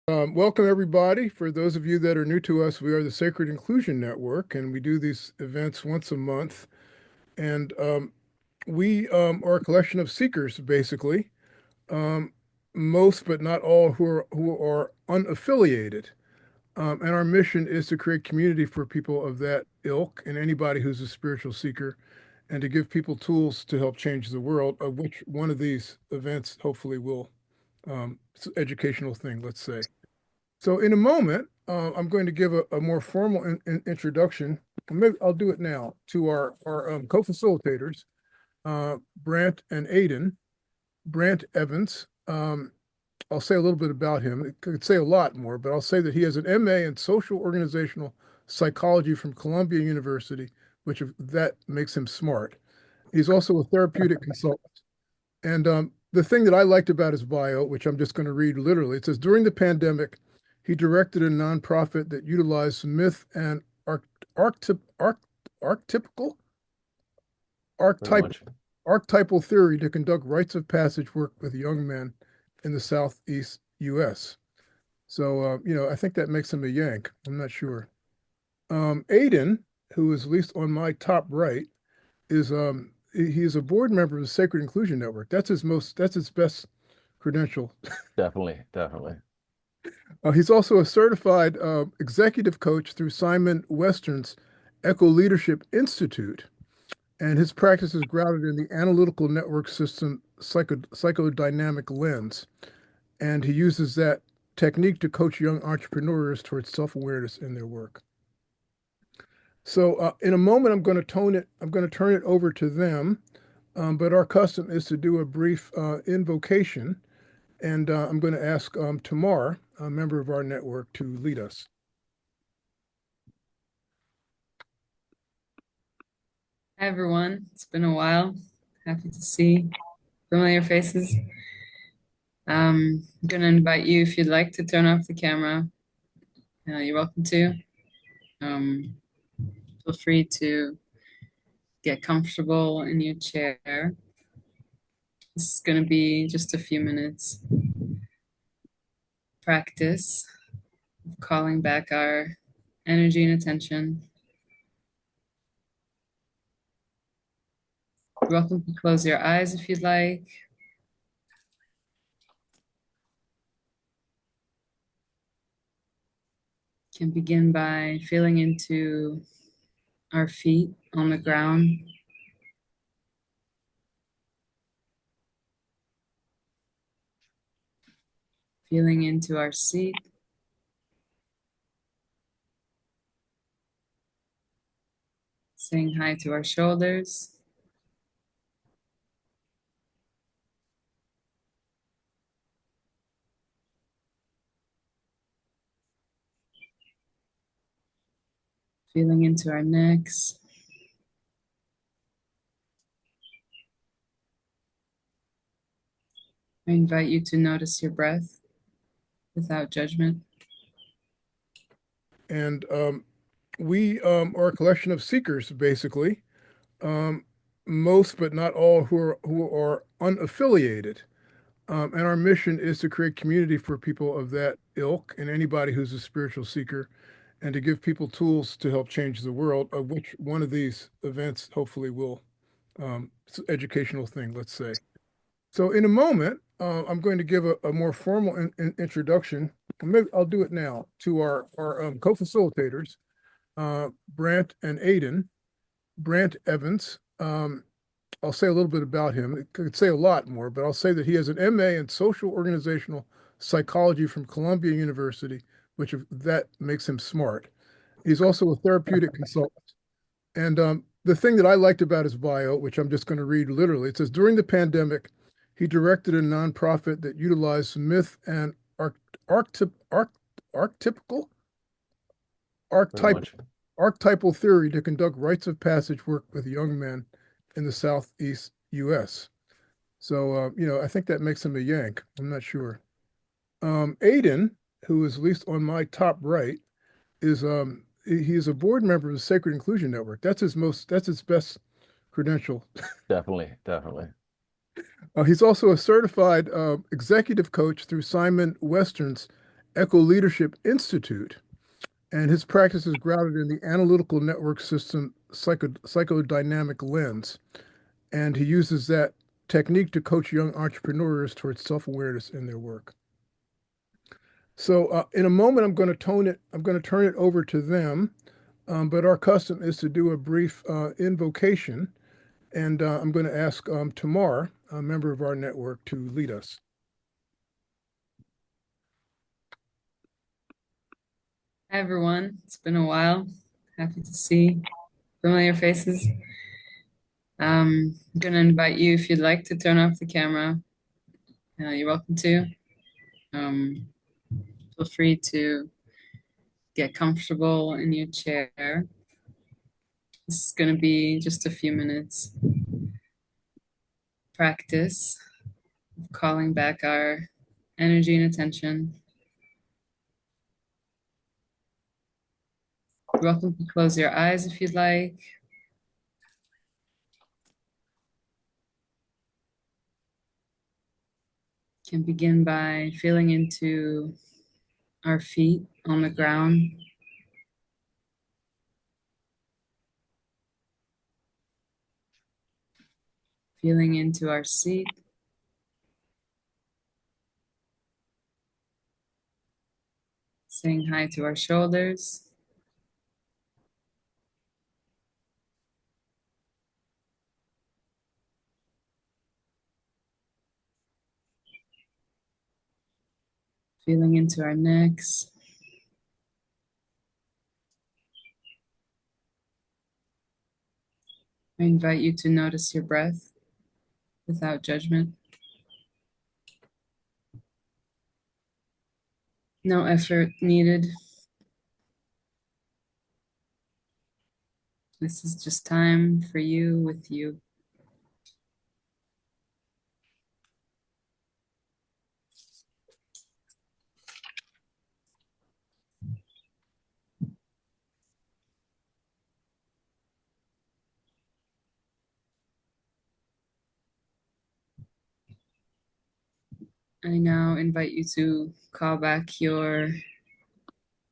Welcome, everybody. For those of you that are new to us, we are the Sacred Inclusion Network, and we do these events once a month. And we are a collection of seekers, basically, um, most but not all who are unaffiliated. And our mission is to create community for people of that ilk and anybody who's a spiritual seeker, and to give people tools to help change the world, of which one of these events hopefully will. It's an educational thing, let's say. So in a moment, I'm going to give a more formal introduction. Maybe I'll do it now to our co-facilitators, Brant and Aodhan. Brant Evans. I'll say a little bit about him. I could say a lot more, but I'll say that he has an MA in social organizational psychology from Columbia University, which that makes him smart. He's also a therapeutic consultant. And the thing that I liked about his bio, which I'm just going to read literally, it says during the pandemic, he directed a nonprofit that utilized myth and archetypical Very archetype, much. archetypal theory to conduct rites of passage work with young men in the Southeast U.S. So, I think that makes him a Yank. I'm not sure. Aodhan, who is at least on my top right, is he is a board member of the Sacred Inclusion Network. That's his best credential. Definitely. He's also a certified executive coach through Simon Western's Eco Leadership Institute, and his practice is grounded in the analytical network system psychodynamic lens, and he uses that technique to coach young entrepreneurs towards self-awareness in their work. So in a moment, I'm going to turn it over to them. But our custom is to do a brief invocation, and I'm going to ask Tamar, a member of our network, to lead us. Hi, everyone. It's been a while. Happy to see familiar faces. I'm going to invite you, if you'd like to turn off the camera, you're welcome to. Feel free to get comfortable in your chair. This is going to be just a few minutes practice of calling back our energy and attention. You're welcome to close your eyes if you'd like. Can begin by feeling into our feet on the ground. Feeling into our seat. Saying hi to our shoulders. Feeling into our necks. I invite you to notice your breath without judgment. And we are a collection of seekers, basically, most but not all who are unaffiliated. And our mission is to create community for people of that ilk and anybody who's a spiritual seeker, and to give people tools to help change the world, of which one of these events hopefully will. It's an educational thing, let's say. So in a moment, I'm going to give a more formal introduction. Maybe I'll do it now to our co-facilitators, Brant and Aodhan. Brant Evans. I'll say a little bit about him. I could say a lot more, but I'll say that he has an MA in social organizational psychology from Columbia University, which that makes him smart. He's also a therapeutic consultant. And the thing that I liked about his bio, which I'm just going to read literally, it says during the pandemic, he directed a nonprofit that utilized myth and archetypical Very archetype, much. archetypal theory to conduct rites of passage work with young men in the Southeast U.S. So, I think that makes him a Yank. I'm not sure. Aodhan, who is at least on my top right, is he is a board member of the Sacred Inclusion Network. That's his best credential. Definitely. He's also a certified executive coach through Simon Western's Eco Leadership Institute, and his practice is grounded in the analytical network system psychodynamic lens. And he uses that technique to coach young entrepreneurs towards self-awareness in their work. So in a moment, I'm going to turn it over to them. But our custom is to do a brief invocation. And I'm going to ask Tamar, a member of our network, to lead us. Hi, everyone. It's been a while. Happy to see familiar faces. I'm going to invite you, if you'd like to turn off the camera, you're welcome to. Feel free to get comfortable in your chair. This is going to be just a few minutes practice of calling back our energy and attention. You're welcome to close your eyes if you'd like. Can begin by feeling into our feet on the ground. Feeling into our seat. Saying hi to our shoulders. Feeling into our necks. I invite you to notice your breath without judgment. No effort needed. This is just time for you with you. I now invite you to call back your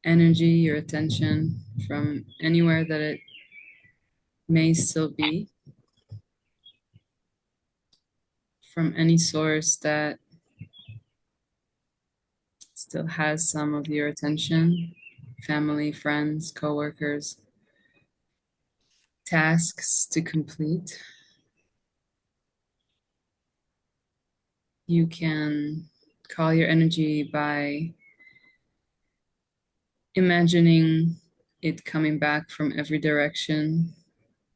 energy, your attention from anywhere that it may still be, from any source that still has some of your attention, family, friends, coworkers, tasks to complete. You can call your energy by imagining it coming back from every direction.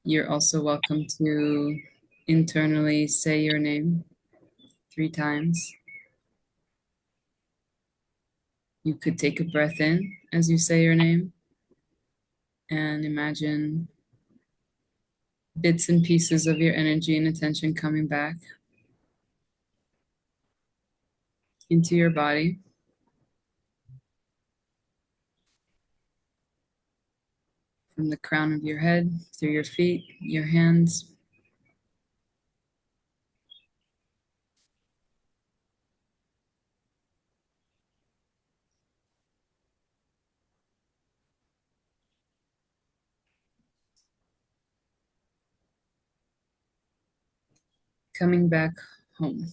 You're also welcome to internally say your name 3 times. You could take a breath in as you say your name and imagine bits and pieces of your energy and attention coming back into your body. From the crown of your head, through your feet, your hands. Coming back home.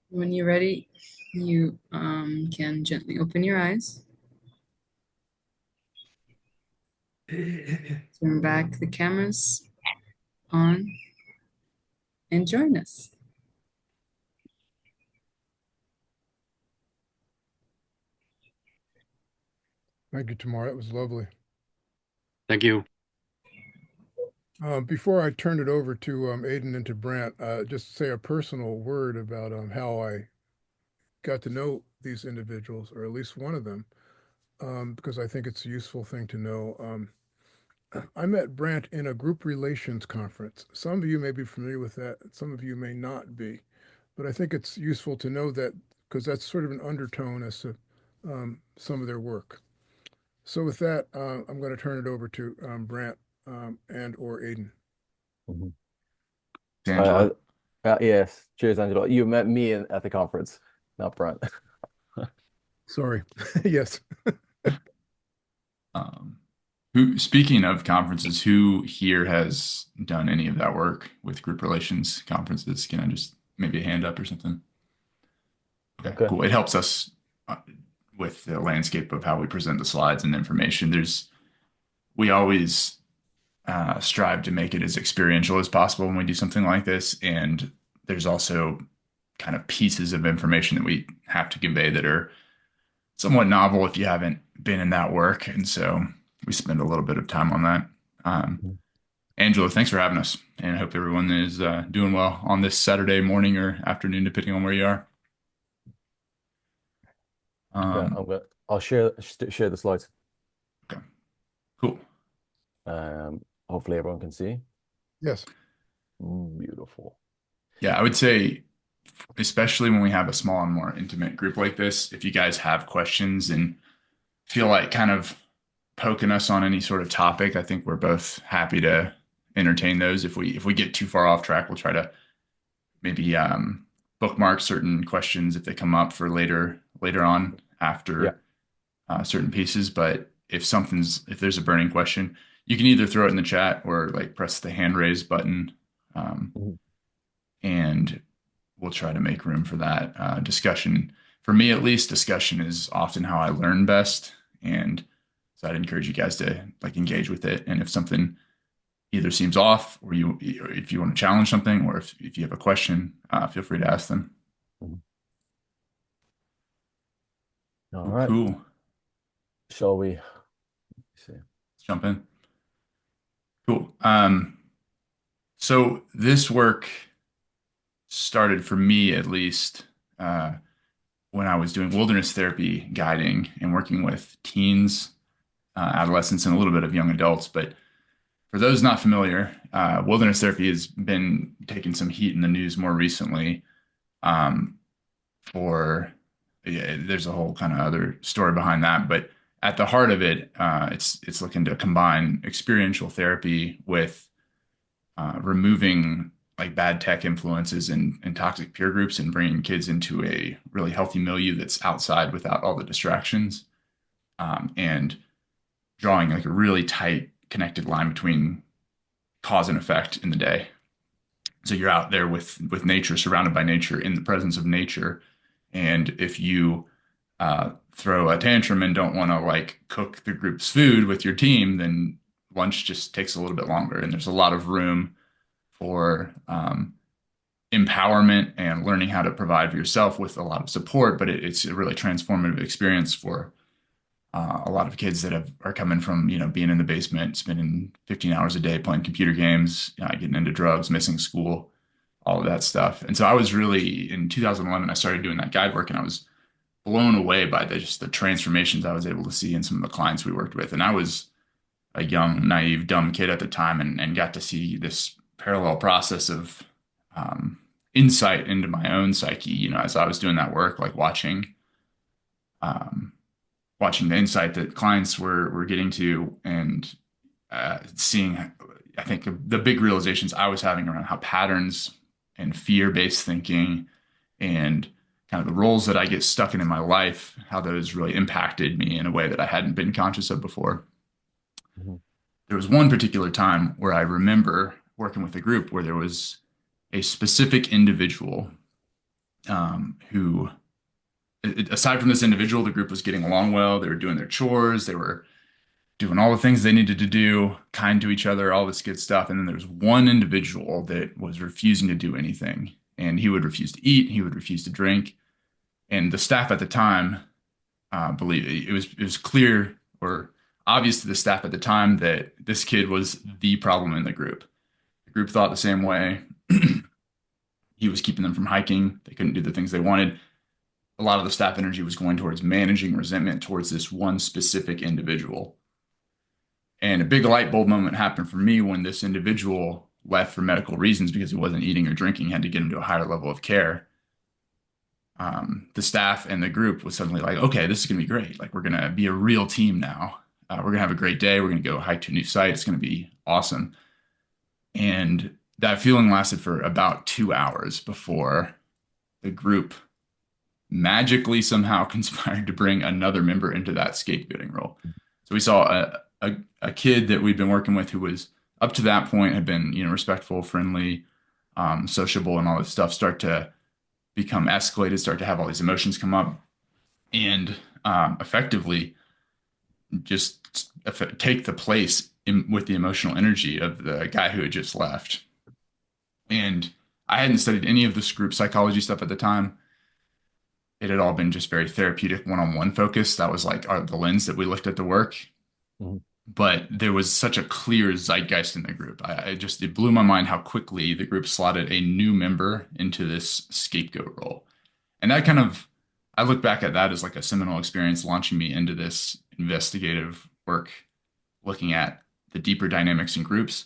When you're ready, you can gently open your eyes. Turn back the cameras on and join us. Thank you, Tamar. That was lovely. Thank you. Before I turn it over to Aodhan and to Brant, just say a personal word about how I got to know these individuals, or at least one of them, because I think it's a useful thing to know. I met Brant in a group relations conference. Some of you may be familiar with that. Some of you may not be. but I think it's useful to know that because that's sort of an undertone as to some of their work. So with that, I'm going to turn it over to Brant and or Aodhan. Mhm. Angela. Yes. Cheers, Angelo. You met me at the conference, not Brant. Sorry. Yes. Speaking of conferences, who here has done any of that work with group relations conferences? Can I just maybe a hand up or something? Okay, Okay. cool. It helps us uh, with the landscape of how we present the slides and the information. We always strive to make it as experiential as possible when we do something like this. And there's also kind of pieces of information that we have to convey that are somewhat novel if you haven't been in that work. And so we spend a little bit of time on that. Mhm. Angela, thanks for having us. And I hope everyone is doing well on this Saturday morning or afternoon, depending on where you are. Yeah, I'll share the slides. Okay, cool. Hopefully everyone can see. Yes. Beautiful. Yeah, I would say, especially when we have a small and more intimate group like this, if you guys have questions and feel like kind of poking us on any sort of topic, I think we're both happy to entertain those. If we get too far off track, we'll try to maybe bookmark certain questions if they come up for later on after certain pieces. But if there's a burning question, you can either throw it in the chat or like press the hand raise button, Mhm. and we'll try to make room for that discussion. For me, at least, discussion is often how I learn best, and so I'd encourage you guys to like engage with it. And if something either seems off, or if you want to challenge something, or if you have a question, feel free to ask them. Mhm. All Cool, right. cool. Shall we see? Let's jump in. Cool. So this work started for me at least when I was doing wilderness therapy guiding and working with teens, adolescents, and a little bit of young adults. But for those not familiar, wilderness therapy has been taking some heat in the news more recently. Um, for yeah, there's a whole kind of other story behind that, but at the heart of it, it's looking to combine experiential therapy with removing like bad tech influences and toxic peer groups and bringing kids into a really healthy milieu that's outside without all the distractions, and drawing like a really tight connected line between cause and effect in the day. So you're out there with nature, surrounded by nature, in the presence of nature, and if you throw a tantrum and don't want to like cook the group's food with your team, then lunch just takes a little bit longer, and there's a lot of room for empowerment and learning how to provide for yourself with a lot of support. But it's a really transformative experience for a lot of kids that are coming from being in the basement, spending 15 hours a day playing computer games, getting into drugs, missing school, all of that stuff. And so I was really in 2011, I started doing that guide work, and I was blown away by just the transformations I was able to see in some of the clients we worked with. And I was a young, naive, dumb kid at the time, and got to see this parallel process of insight into my own psyche, as I was doing that work, like um, watching the insight that clients were getting to, and seeing, I think, the big realizations I was having around how patterns and fear-based thinking and kind of the roles that I get stuck in my life, how those really impacted me in a way that I hadn't been conscious of before. Mhm. There was one particular time where I remember working with a group where there was a specific individual who, aside from this individual, the group was getting along well. They were doing their chores. They were doing all the things they needed to do, kind to each other, all this good stuff. And then there was one individual that was refusing to do anything. And he would refuse to eat. He would refuse to drink. And the staff at the time, believe it was clear or obvious to the staff at the time that this kid was the problem in the group. The group thought the same way. He was keeping them from hiking. They couldn't do the things they wanted. A lot of the staff energy was going towards managing resentment towards this one specific individual. And a big light bulb moment happened for me when this individual left for medical reasons because he wasn't eating or drinking, had to get him to a higher level of care. the staff and the group was suddenly like, okay, this is going to be great. Like, we're going to be a real team now. We're going to have a great day. We're going to go hike to a new site. It's going to be awesome. And that feeling lasted for about 2 hours before the group magically somehow conspired to bring another member into that scapegoating role. So we saw a kid that we'd been working with who was up to that point had been, respectful, friendly, sociable, and all this stuff start to become escalated, start to have all these emotions come up, and effectively just take the place with the emotional energy of the guy who had just left. And I hadn't studied any of this group psychology stuff at the time. It had all been just very therapeutic, one-on-one focused. That was like the lens that we looked at the work. Mhm. But there was such a clear zeitgeist in the group. It blew my mind how quickly the group slotted a new member into this scapegoat role. And I look back at that as like a seminal experience launching me into this investigative work, looking at the deeper dynamics in groups.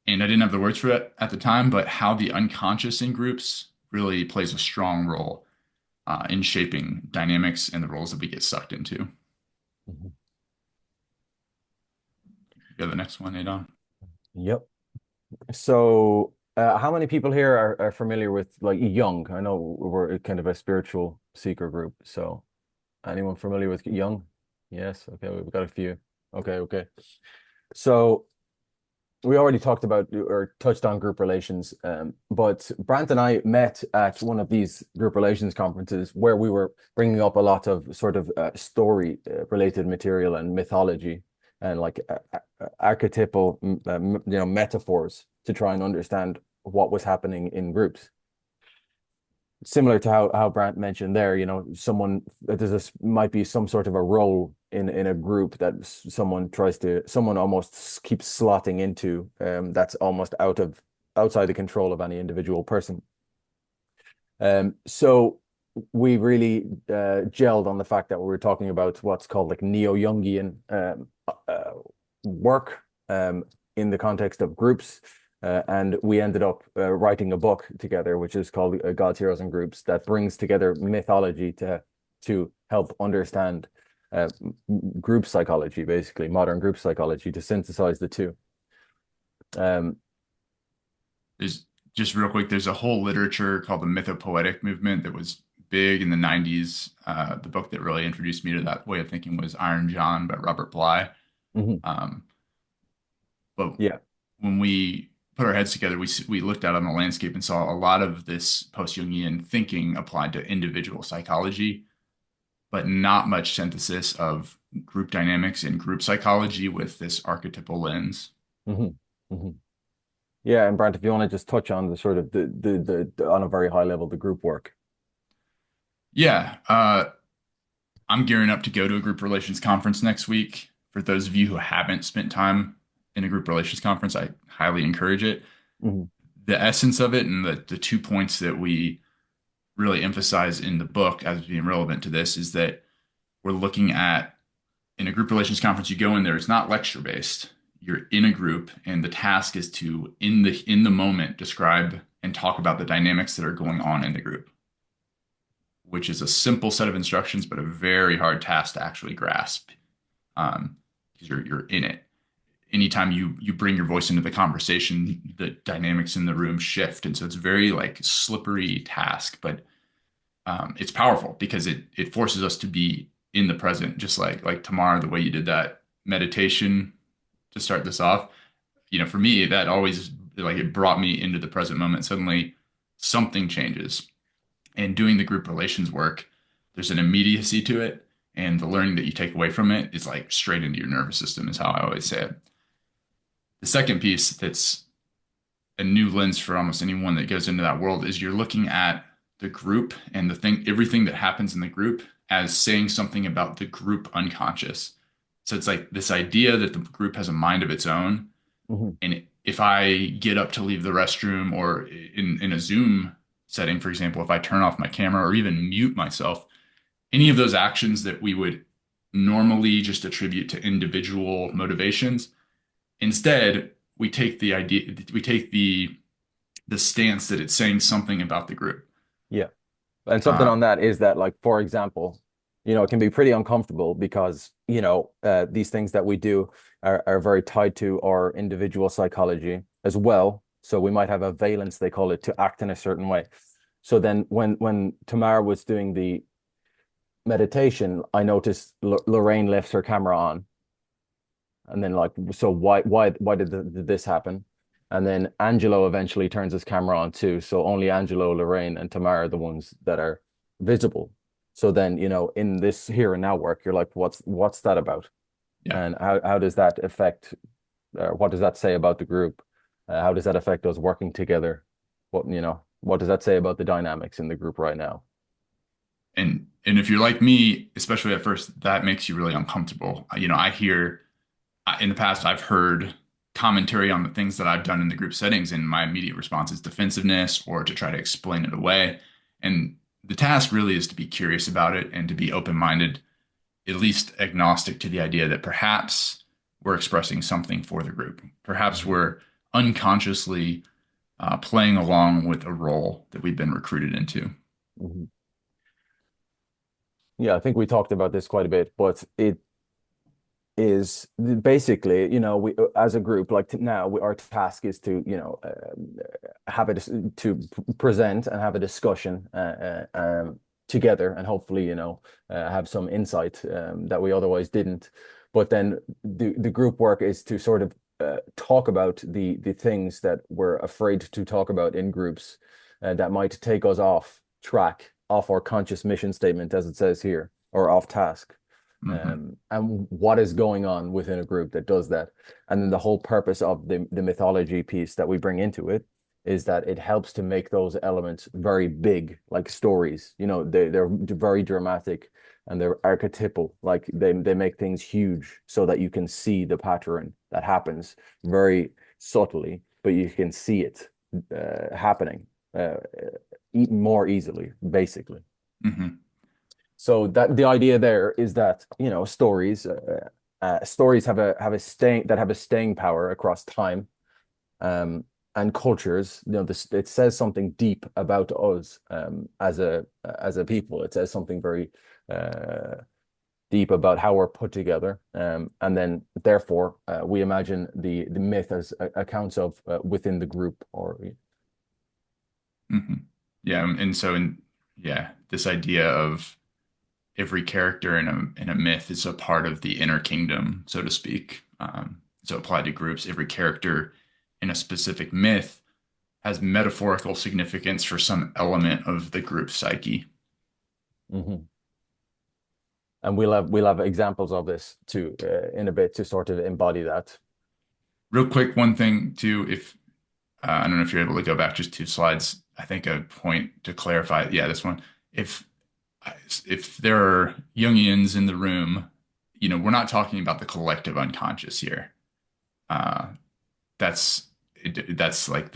And I didn't have the words for it at the time, but how the unconscious in groups really plays a strong role in shaping dynamics and the roles that we get sucked into. Mhm. Go to the next one, Aodhan. Yep. So, how many people here are familiar with like Jung? I know we're kind of a spiritual seeker group. So, anyone familiar with Jung? Yes. Okay, we've got a few. Okay. So, we already talked about or touched on group relations, but Brant and I met at one of these group relations conferences where we were bringing up a lot of sort of story related material and mythology and like archetypal, metaphors to try and understand what was happening in groups. Similar to how Brant mentioned there, might be some sort of a role in a group that someone almost keeps slotting into, that's almost outside the control of any individual person. So we really gelled on the fact that we were talking about what's called like neo-Jungian work in the context of groups. And we ended up writing a book together, which is called Gods, Heroes, and Groups, that brings together mythology to help understand group psychology, basically modern group psychology, to synthesize the two. There's just real quick, there's a whole literature called the mythopoetic movement that was big in the 90s. The book that really introduced me to that way of thinking was Iron John by Robert Bly. Mhm. But Yeah. when we put our heads together, we looked out on the landscape and saw a lot of this post-Jungian thinking applied to individual psychology, but not much synthesis of group dynamics and group psychology with this archetypal lens. Mhm. Mhm. Yeah, and Brant, if you want to just touch on the sort of the on a very high level, the group work. Yeah, I'm gearing up to go to a group relations conference next week. For those of you who haven't spent time in a group relations conference, I highly encourage it. Mhm. The essence of it and the 2 points that we really emphasize in the book as being relevant to this is that we're looking at, in a group relations conference, you go in there, it's not lecture based. You're in a group and the task is to in the moment describe and talk about the dynamics that are going on in the group, which is a simple set of instructions but a very hard task to actually grasp, because you're in it. Anytime you bring your voice into the conversation, the dynamics in the room shift, and so it's very like slippery task, but it's powerful because it forces us to be in the present, just like Tamar, the way you did that meditation to start this off. For me, that always, like, it brought me into the present moment. Suddenly something changes. And doing the group relations work, there's an immediacy to it, and the learning that you take away from it is like straight into your nervous system, is how I always say it. The second piece that's a new lens for almost anyone that goes into that world is you're looking at the group and everything that happens in the group as saying something about the group unconscious. So it's like this idea that the group has a mind of its own. Mhm. And if I get up to leave the restroom, or in a Zoom setting, for example, if I turn off my camera or even mute myself, any of those actions that we would normally just attribute to individual motivations, instead, we take the stance that it's saying something about the group. Yeah. And something on that is that, like, for example, it can be pretty uncomfortable because, these things that we do are very tied to our individual psychology as well. So we might have a valence, they call it, to act in a certain way. So then when Tamara was doing the meditation, I noticed Lorraine left her camera on. And then like, so why did this happen? And then Angelo eventually turns his camera on too. So only Angelo, Lorraine, and Tamara are the ones that are visible. So then, in this here and now work, you're like, what's that about? Yeah. And how does that affect, what does that say about the group? How does that affect us working together? What does that say about the dynamics in the group right now? And if you're like me, especially at first, that makes you really uncomfortable. I hear in the past, I've heard commentary on the things that I've done in the group settings, and my immediate response is defensiveness or to try to explain it away. And the task really is to be curious about it and to be open-minded, at least agnostic to the idea that perhaps we're expressing something for the group. Perhaps we're unconsciously playing along with a role that we've been recruited into. Mhm. Yeah, I think we talked about this quite a bit, but it is basically, we as a group, like now, our task is to, have it to present and have a discussion together, and hopefully, have some insight that we otherwise didn't. But then the group work is to sort of talk about the things that we're afraid to talk about in groups that might take us off track, off our conscious mission statement, as it says here, or off task. And what is going on within a group that does that. And then the whole purpose of the mythology piece that we bring into it is that it helps to make those elements very big, like stories. They're very dramatic and they're archetypal. Like they make things huge so that you can see the pattern that happens very subtly, but you can see it happening more easily, basically. Mm-hmm. So that the idea there is that stories have a staying power across time, and cultures. It says something deep about us as a people. It says something very deep about how we're put together, and then therefore we imagine the myth as accounts of within the group or. Mm-hmm. Yeah, and so this idea of every character in a myth is a part of the inner kingdom, so to speak. So applied to groups, every character in a specific myth has metaphorical significance for some element of the group psyche. Mm-hmm. And we'll have examples of this too in a bit to sort of embody that. Real quick, one thing too, if I don't know if you're able to go back just 2 slides. I think a point to clarify. Yeah, this one. If there are Jungians in the room, we're not talking about the collective unconscious here. That's like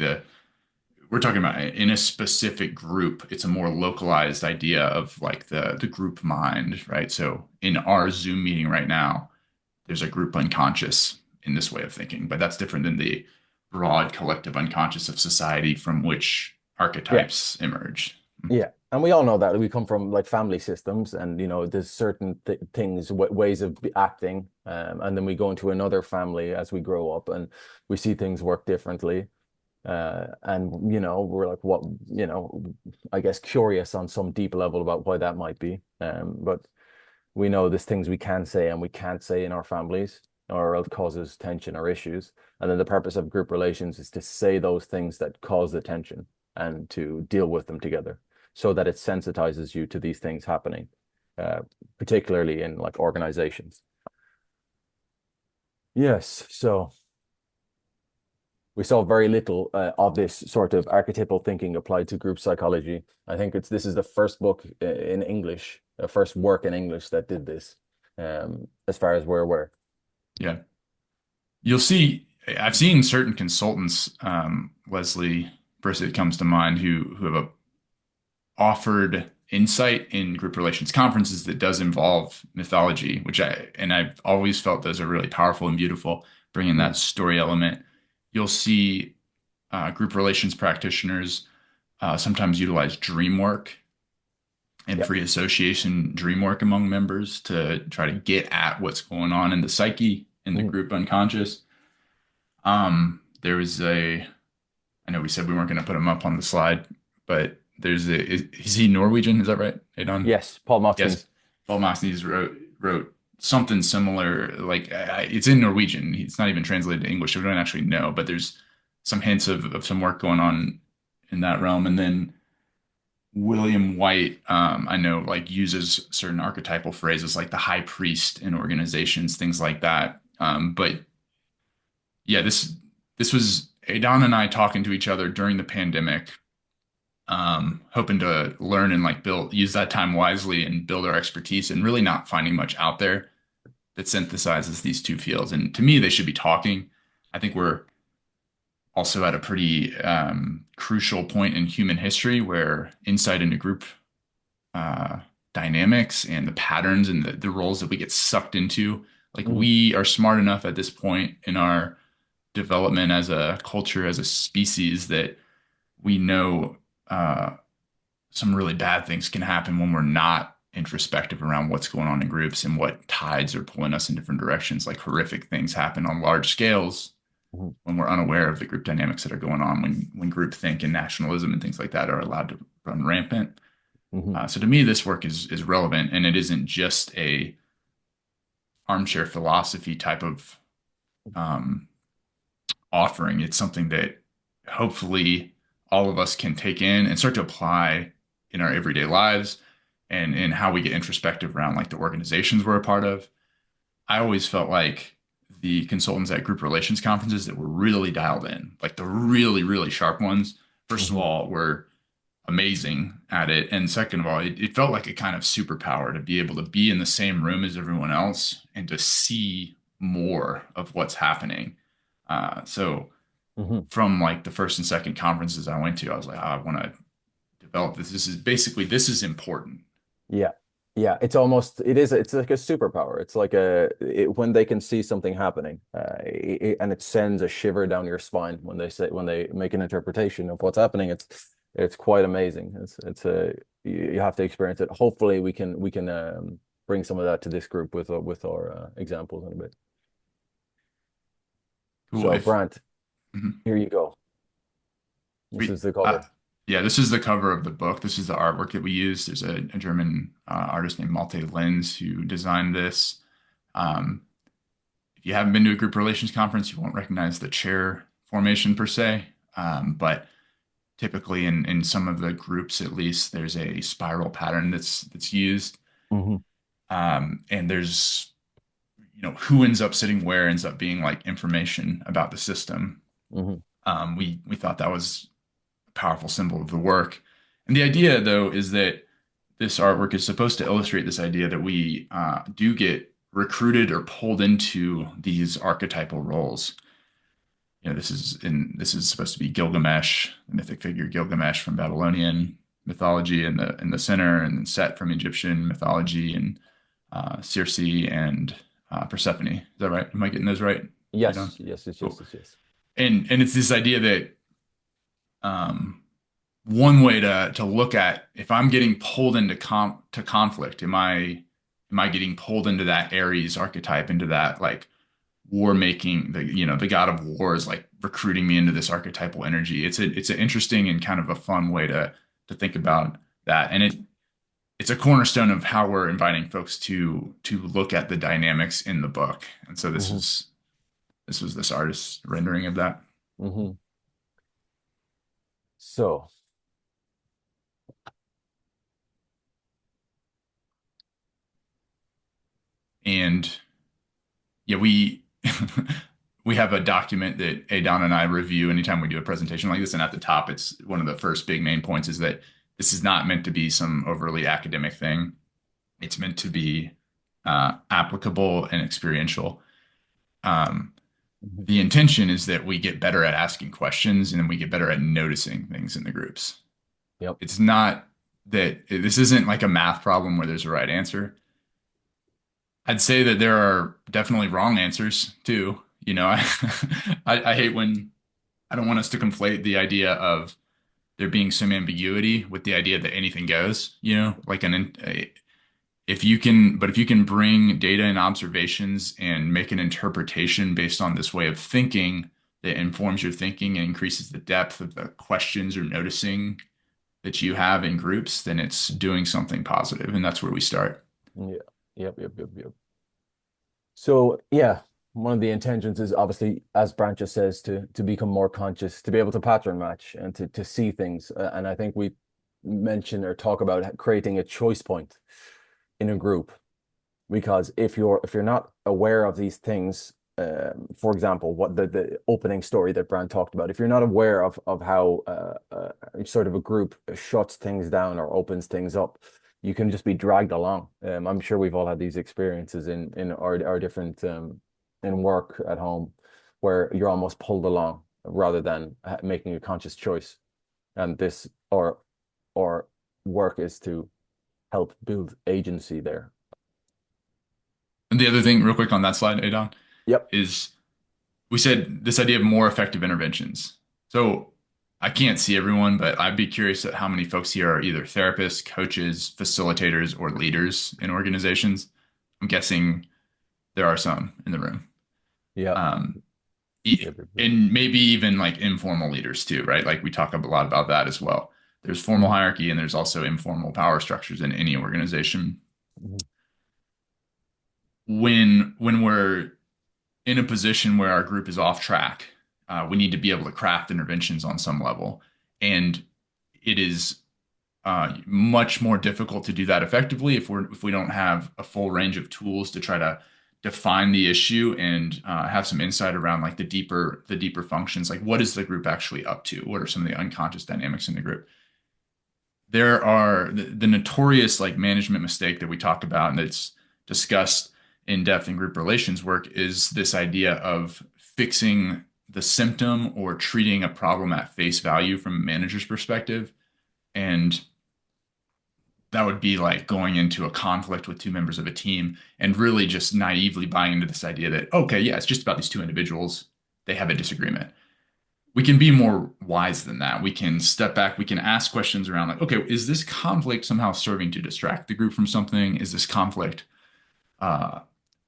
we're talking about in a specific group. It's a more localized idea of like the group mind, right? So in our Zoom meeting right now, there's a group unconscious in this way of thinking, but that's different than the broad collective unconscious of society from which archetypes emerge. Yeah, and we all know that we come from like family systems, and there's certain things, ways of acting, and then we go into another family as we grow up, and we see things work differently, and we're like, what, I guess curious on some deep level about why that might be, but we know there's things we can say and we can't say in our families, or it causes tension or issues, and then the purpose of group relations is to say those things that cause the tension and to deal with them together, so that it sensitizes you to these things happening, particularly in like organizations. Yes, so we saw very little of this sort of archetypal thinking applied to group psychology. I think this is the first book in English, the first work in English that did this, as far as we're aware. Yeah. You'll see, I've seen certain consultants, Leslie Brissett comes to mind, who have offered insight in group relations conferences that does involve mythology, I've always felt those are really powerful and beautiful, bringing that story element. You'll see group relations practitioners sometimes utilize dream work and Yep. free association dream work among members to try to get at what's going on in the psyche in the Mhm. group unconscious. There was I know we said we weren't going to put him up on the slide, but is he Norwegian? Is that right, Aodhan? Yes, Paul Yes. Motzkins. Paul Masnes wrote something similar. Like it's in Norwegian. It's not even translated to English, so we don't actually know. But there's some hints of some work going on in that realm. And then William White, I know, like uses certain archetypal phrases like the high priest in organizations, things like that. But yeah, this was Aodhan and I talking to each other during the pandemic, hoping to learn and like use that time wisely and build our expertise, and really not finding much out there that synthesizes these two fields. And to me, they should be talking. I think we're also at a pretty crucial point in human history where insight into group uh, dynamics and the patterns and the roles that we get sucked into, like Mhm. we are smart enough at this point in our development as a culture, as a species, that we know some really bad things can happen when we're not introspective around what's going on in groups and what tides are pulling us in different directions. Like horrific things happen on large scales Mhm. when we're unaware of the group dynamics that are going on, when groupthink and nationalism and things like that are allowed to run rampant. Mhm. So to me, this work is relevant, and it isn't just a armchair philosophy type of um, offering. It's something that hopefully all of us can take in and start to apply in our everyday lives, and in how we get introspective around like the organizations we're a part of. I always felt like the consultants at group relations conferences that were really dialed in, like the really, really sharp ones, first of Mhm. all, were amazing at it. And second of all, it felt like a kind of superpower to be able to be in the same room as everyone else and to see more of what's happening. So Mhm. from like the first and second conferences I went to, I was like, oh, I want to develop this. This is important. Yeah. Yeah, it's like a superpower. It's like when they can see something happening, and it sends a shiver down your spine when they make an interpretation of what's happening. It's quite amazing. It's a you have to experience it. Hopefully, we can bring some of that to this group with our examples in a bit. Cool. So, If Brant, Mhm. here you go. This Sweet. is the cover. Yeah, this is the cover of the book. This is the artwork that we use. There's a German artist named Malte Lenz who designed this. Um, if you haven't been to a group relations conference, you won't recognize the chair formation per se. But typically in some of the groups, at least, there's a spiral pattern that's used. Hmm. And there's, who ends up sitting where ends up being like information about the system. Hmm. We thought that was powerful symbol of the work. And the idea, though, is that this artwork is supposed to illustrate this idea that we do get recruited or pulled into these archetypal roles. This is supposed to be Gilgamesh, the mythic figure Gilgamesh from Babylonian mythology in the center, and then Set from Egyptian mythology, and Circe and Persephone. Is that right? Am I getting those right? You know? Yes, yes, yes, yes, Cool. yes, yes. And it's this idea that um, one way to look at, if I'm getting pulled into to conflict, am I getting pulled into that Ares archetype, into that like war making, the god of war is like recruiting me into this archetypal energy. It's an interesting and kind of a fun way to think about that. And it's a cornerstone of how we're inviting folks to look at the dynamics in the book. And so Hmm. this was this artist's rendering of that. Hmm. So, And yeah, we we have a document that Aodhan and I review anytime we do a presentation like this. And at the top, it's one of the first big main points is that this is not meant to be some overly academic thing. It's meant to be applicable and experiential. Um, mhm. the intention is that we get better at asking questions, and then we get better at noticing things in the groups. Yep. It's not that this isn't like a math problem where there's a right answer. I'd say that there are definitely wrong answers too. I hate when I don't want us to conflate the idea of there being some ambiguity with the idea that anything goes, like if you can bring data and observations and make an interpretation based on this way of thinking that informs your thinking and increases the depth of the questions or noticing that you have in groups, then it's doing something positive, and that's where we start. Yeah. Yep. So yeah, one of the intentions is obviously, as Brant just says, to become more conscious, to be able to pattern match and to see things. And I think we mention or talk about creating a choice point in a group, because if you're not aware of these things, for example, what the opening story that Brant talked about, if you're not aware of how sort of a group shuts things down or opens things up, you can just be dragged along. I'm sure we've all had these experiences in our different in work at home, where you're almost pulled along rather than making a conscious choice. And this or work is to help build agency there. And the other thing, real quick on that slide, Aodhan, Yep. is we said this idea of more effective interventions. So I can't see everyone, but I'd be curious at how many folks here are either therapists, coaches, facilitators, or leaders in organizations. I'm guessing there are some in the room. Yeah. And maybe even like informal leaders too, right? Like we talk a lot about that as well. There's formal hierarchy and there's also informal power structures in any organization. Mhm. When we're in a position where our group is off track, we need to be able to craft interventions on some level. And it is much more difficult to do that effectively if we don't have a full range of tools to try to define the issue and have some insight around like the deeper functions. Like, what is the group actually up to? What are some of the unconscious dynamics in the group? There are the notorious like management mistake that we talk about and that's discussed in depth in group relations work is this idea of fixing the symptom or treating a problem at face value from a manager's perspective. And that would be like going into a conflict with two members of a team and really just naively buying into this idea that, okay, yeah, it's just about these two individuals. They have a disagreement. We can be more wise than that. We can step back. We can ask questions around like, okay, is this conflict somehow serving to distract the group from something? Is this conflict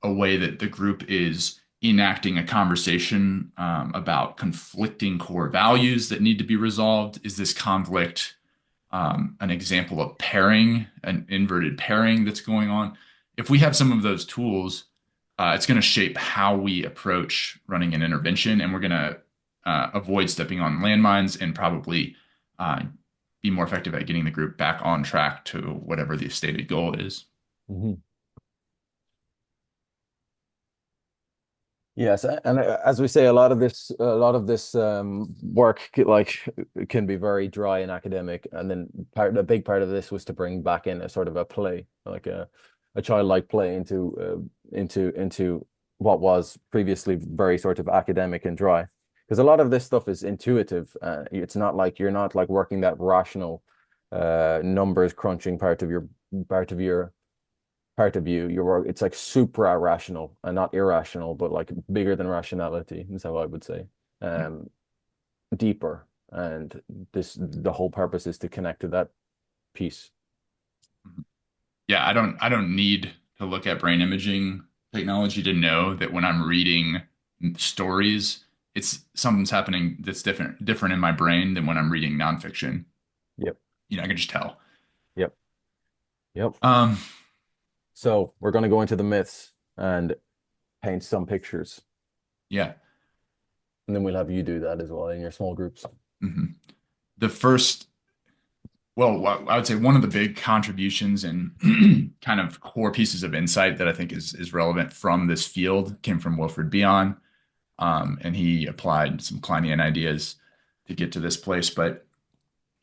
a way that the group is enacting a conversation about conflicting core values that need to be resolved? Is this conflict an example of pairing, an inverted pairing that's going on? If we have some of those tools, it's going to shape how we approach running an intervention, and we're going to avoid stepping on landmines and probably be more effective at getting the group back on track to whatever the stated goal is. Mm-hmm. Yes, and as we say, a lot of this work can be very dry and academic, and then a big part of this was to bring back in a sort of a play, like a childlike play into what was previously very sort of academic and dry. Because a lot of this stuff is intuitive. It's not like you're not like working that rational numbers crunching part of your your work. It's like supra rational and not irrational, but like bigger than rationality is how I would say. Deeper. And the whole purpose is to connect to that piece. Yeah, I don't need to look at brain imaging technology to know that when I'm reading stories, it's something's happening that's different in my brain than when I'm reading nonfiction. Yep. I can just tell. Yep. Um, So we're going to go into the myths and paint some pictures. yeah. And then we'll have you do that as well in your small groups. Mm-hmm. I would say one of the big contributions and kind of core pieces of insight that I think is relevant from this field came from Wilfred Bion. And he applied some Kleinian ideas to get to this place. But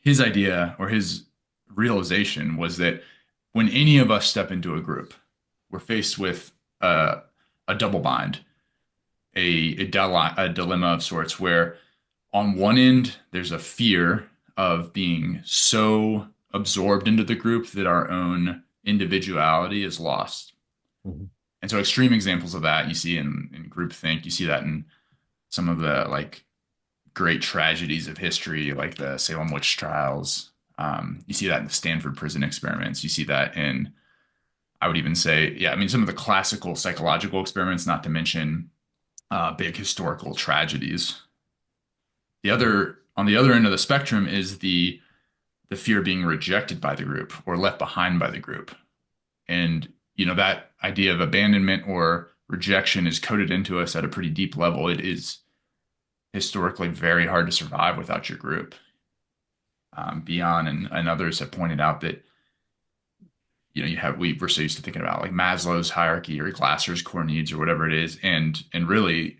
his idea or his realization was that when any of us step into a group, we're faced with a double bind, a dilemma of sorts, where on one end, there's a fear of being so absorbed into the group that our own individuality is lost. Mm-hmm. And so extreme examples of that you see in groupthink, you see that in some of the like great tragedies of history, like the Salem witch trials. You see that in the Stanford prison experiments. You see that in, I would even say, yeah, I mean, some of the classical psychological experiments, not to mention big historical tragedies. On the other end of the spectrum is the fear of being rejected by the group or left behind by the group. And, that idea of abandonment or rejection is coded into us at a pretty deep level. It is historically very hard to survive without your group. Beyond and others have pointed out that, we're so used to thinking about like Maslow's hierarchy or Glasser's core needs or whatever it is. And really,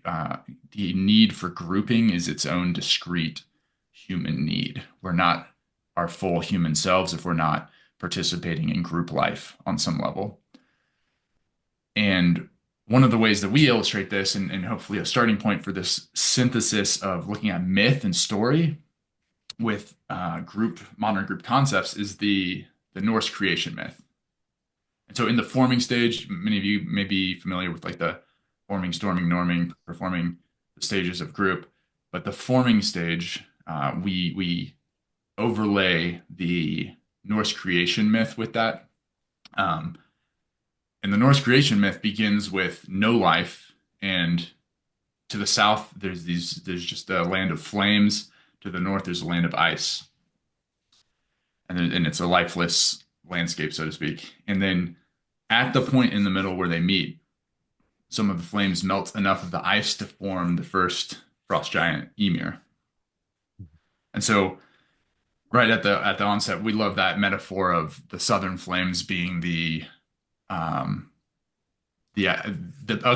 the need for grouping is its own discrete human need. We're not our full human selves if we're not participating in group life on some level. And one of the ways that we illustrate this, and hopefully a starting point for this synthesis of looking at myth and story with modern group concepts, is the Norse creation myth. And so in the forming stage, many of you may be familiar with like the forming, storming, norming, performing, the stages of group. But the forming stage, we overlay the Norse creation myth with that. And the Norse creation myth begins with no life, and to the south there's just a land of flames. To the north there's a land of ice, and it's a lifeless landscape, so to speak. And then at the point in the middle where they meet, some of the flames melt enough of the ice to form the first frost giant Ymir. And so right at the onset, we love that metaphor of the southern flames being a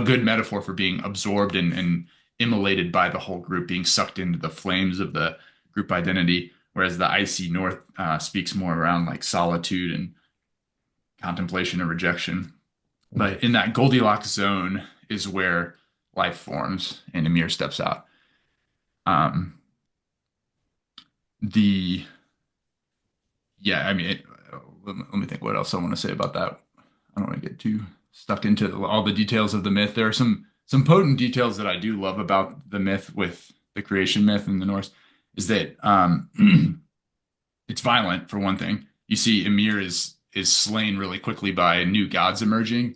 good metaphor for being absorbed and immolated by the whole group, being sucked into the flames of the group identity, whereas the icy north speaks more around like solitude and contemplation and rejection. But in that Goldilocks zone is where life forms and Ymir steps out. Let me think what else I want to say about that. I don't want to get too stuck into all the details of the myth. There are some potent details that I do love about the myth with the creation myth in the Norse, is that it's violent, for one thing. You see Ymir is slain really quickly by new gods emerging.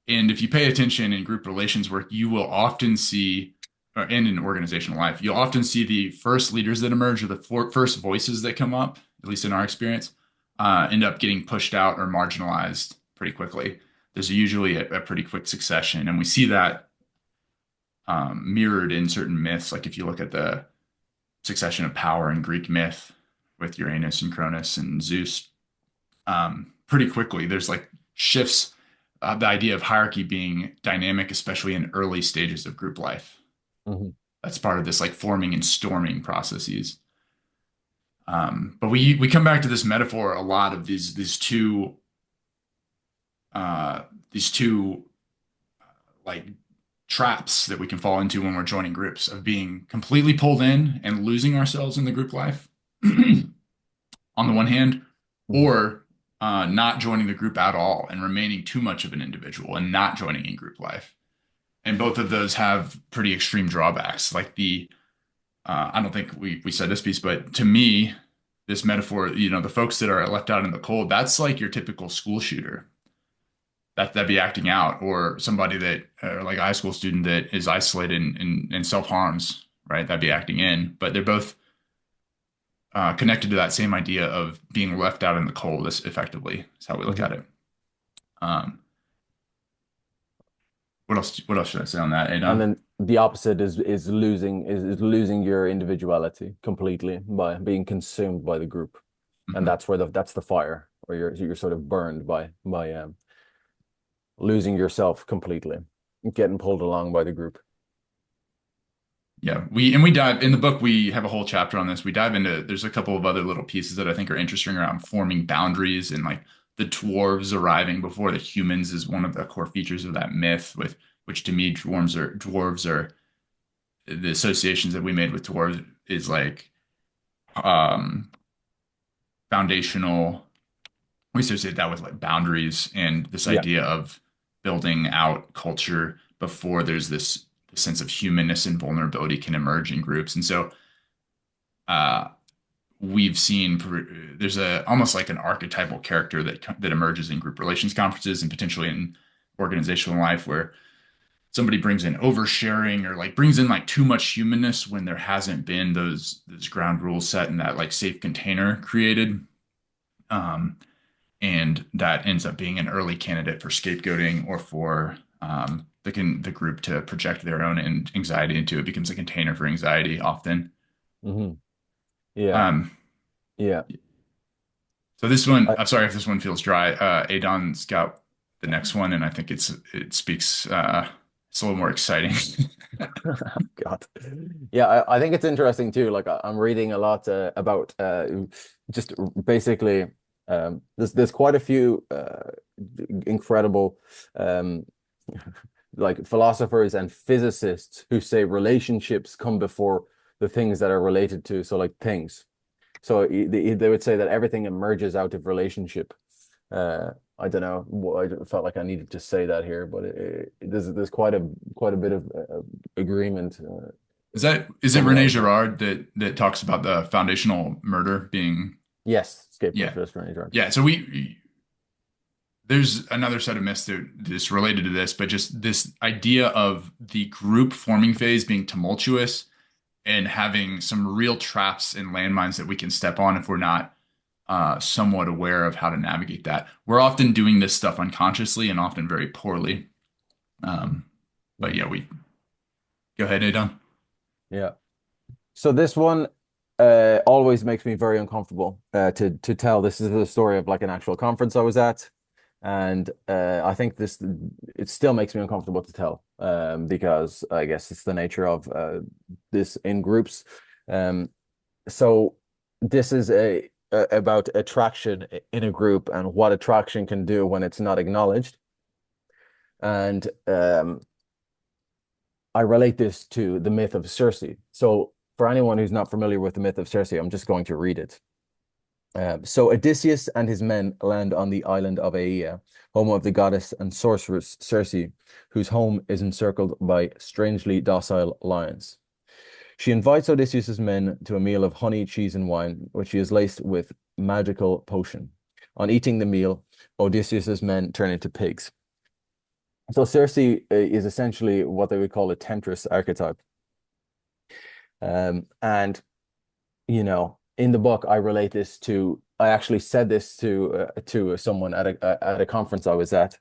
And if you pay attention in group relations work, you will often see, and in organizational life, you'll often see the first leaders that emerge, or the first voices that come up, at least in our experience, end up getting pushed out or marginalized pretty quickly. There's usually a pretty quick succession. And we see that mirrored in certain myths. Like if you look at the succession of power in Greek myth with Uranus and Cronus and Zeus, pretty quickly there's like shifts, the idea of hierarchy being dynamic, especially in early stages of group life. Mm-hmm. That's part of this like forming and storming processes. But we come back to this metaphor a lot of these two like traps that we can fall into when we're joining groups, of being completely pulled in and losing ourselves in the group life on the one hand, or not joining the group at all and remaining too much of an individual and not joining in group life. And both of those have pretty extreme drawbacks. Like I don't think we said this piece, but to me, this metaphor, the folks that are left out in the cold, that's like your typical school shooter. That'd be acting out, or somebody that, or like a high school student that is isolated and self-harms, right? That'd be acting in. But they're both connected to that same idea of being left out in the cold, effectively, is how we look at it. What else should I say on that, Aodhan? And then the opposite is losing your individuality completely by being consumed by the group. Mm-hmm. And that's the fire, or you're sort of burned by losing yourself completely, getting pulled along by the group. Yeah, we dive in the book. We have a whole chapter on this. We dive into, there's a couple of other little pieces that I think are interesting around forming boundaries, and like the dwarves arriving before the humans is one of the core features of that myth, with which to me dwarves are the associations that we made with dwarves is like foundational. We associate that with like boundaries and this idea of building out culture before there's this a sense of humanness and vulnerability can emerge in groups. And so we've seen there's almost like an archetypal character that emerges in group relations conferences and potentially in organizational life, where somebody brings in oversharing or like brings in like too much humanness when there hasn't been those ground rules set and that like safe container created. And that ends up being an early candidate for scapegoating or for the group to project their own anxiety into. It becomes a container for anxiety often. Yeah. Yeah. So this one, I'm sorry if this one feels dry. Aodhan's got the next one, and I think it speaks. It's a little more exciting. God. Yeah, I think it's interesting too. Like I'm reading a lot about just basically there's quite a few incredible like philosophers and physicists who say relationships come before the things that are related to, so like things. So they would say that everything emerges out of relationship. I don't know. I felt like I needed to say that here, but there's quite a bit of agreement. Is it René Girard that talks about the foundational murder being? Yes, Yeah. René Girard. Yeah. So there's another set of myths that's related to this, but just this idea of the group forming phase being tumultuous and having some real traps and landmines that we can step on if we're not somewhat aware of how to navigate that. We're often doing this stuff unconsciously and often very poorly. But yeah, go ahead, Aodhan. Yeah. So this one always makes me very uncomfortable to tell. This is the story of like an actual conference I was at. And I think it still makes me uncomfortable to tell because I guess it's the nature of this in groups. So this is about attraction in a group and what attraction can do when it's not acknowledged. And I relate this to the myth of Circe. So for anyone who's not familiar with the myth of Circe, I'm just going to read it. So Odysseus and his men land on the island of Aea, home of the goddess and sorceress Circe, whose home is encircled by strangely docile lions. She invites Odysseus's men to a meal of honey, cheese, and wine, which she has laced with magical potion. On eating the meal, Odysseus's men turn into pigs. So Circe is essentially what they would call a temptress archetype. And, you know, in the book, I relate this to, I actually said this to someone at a conference I was at.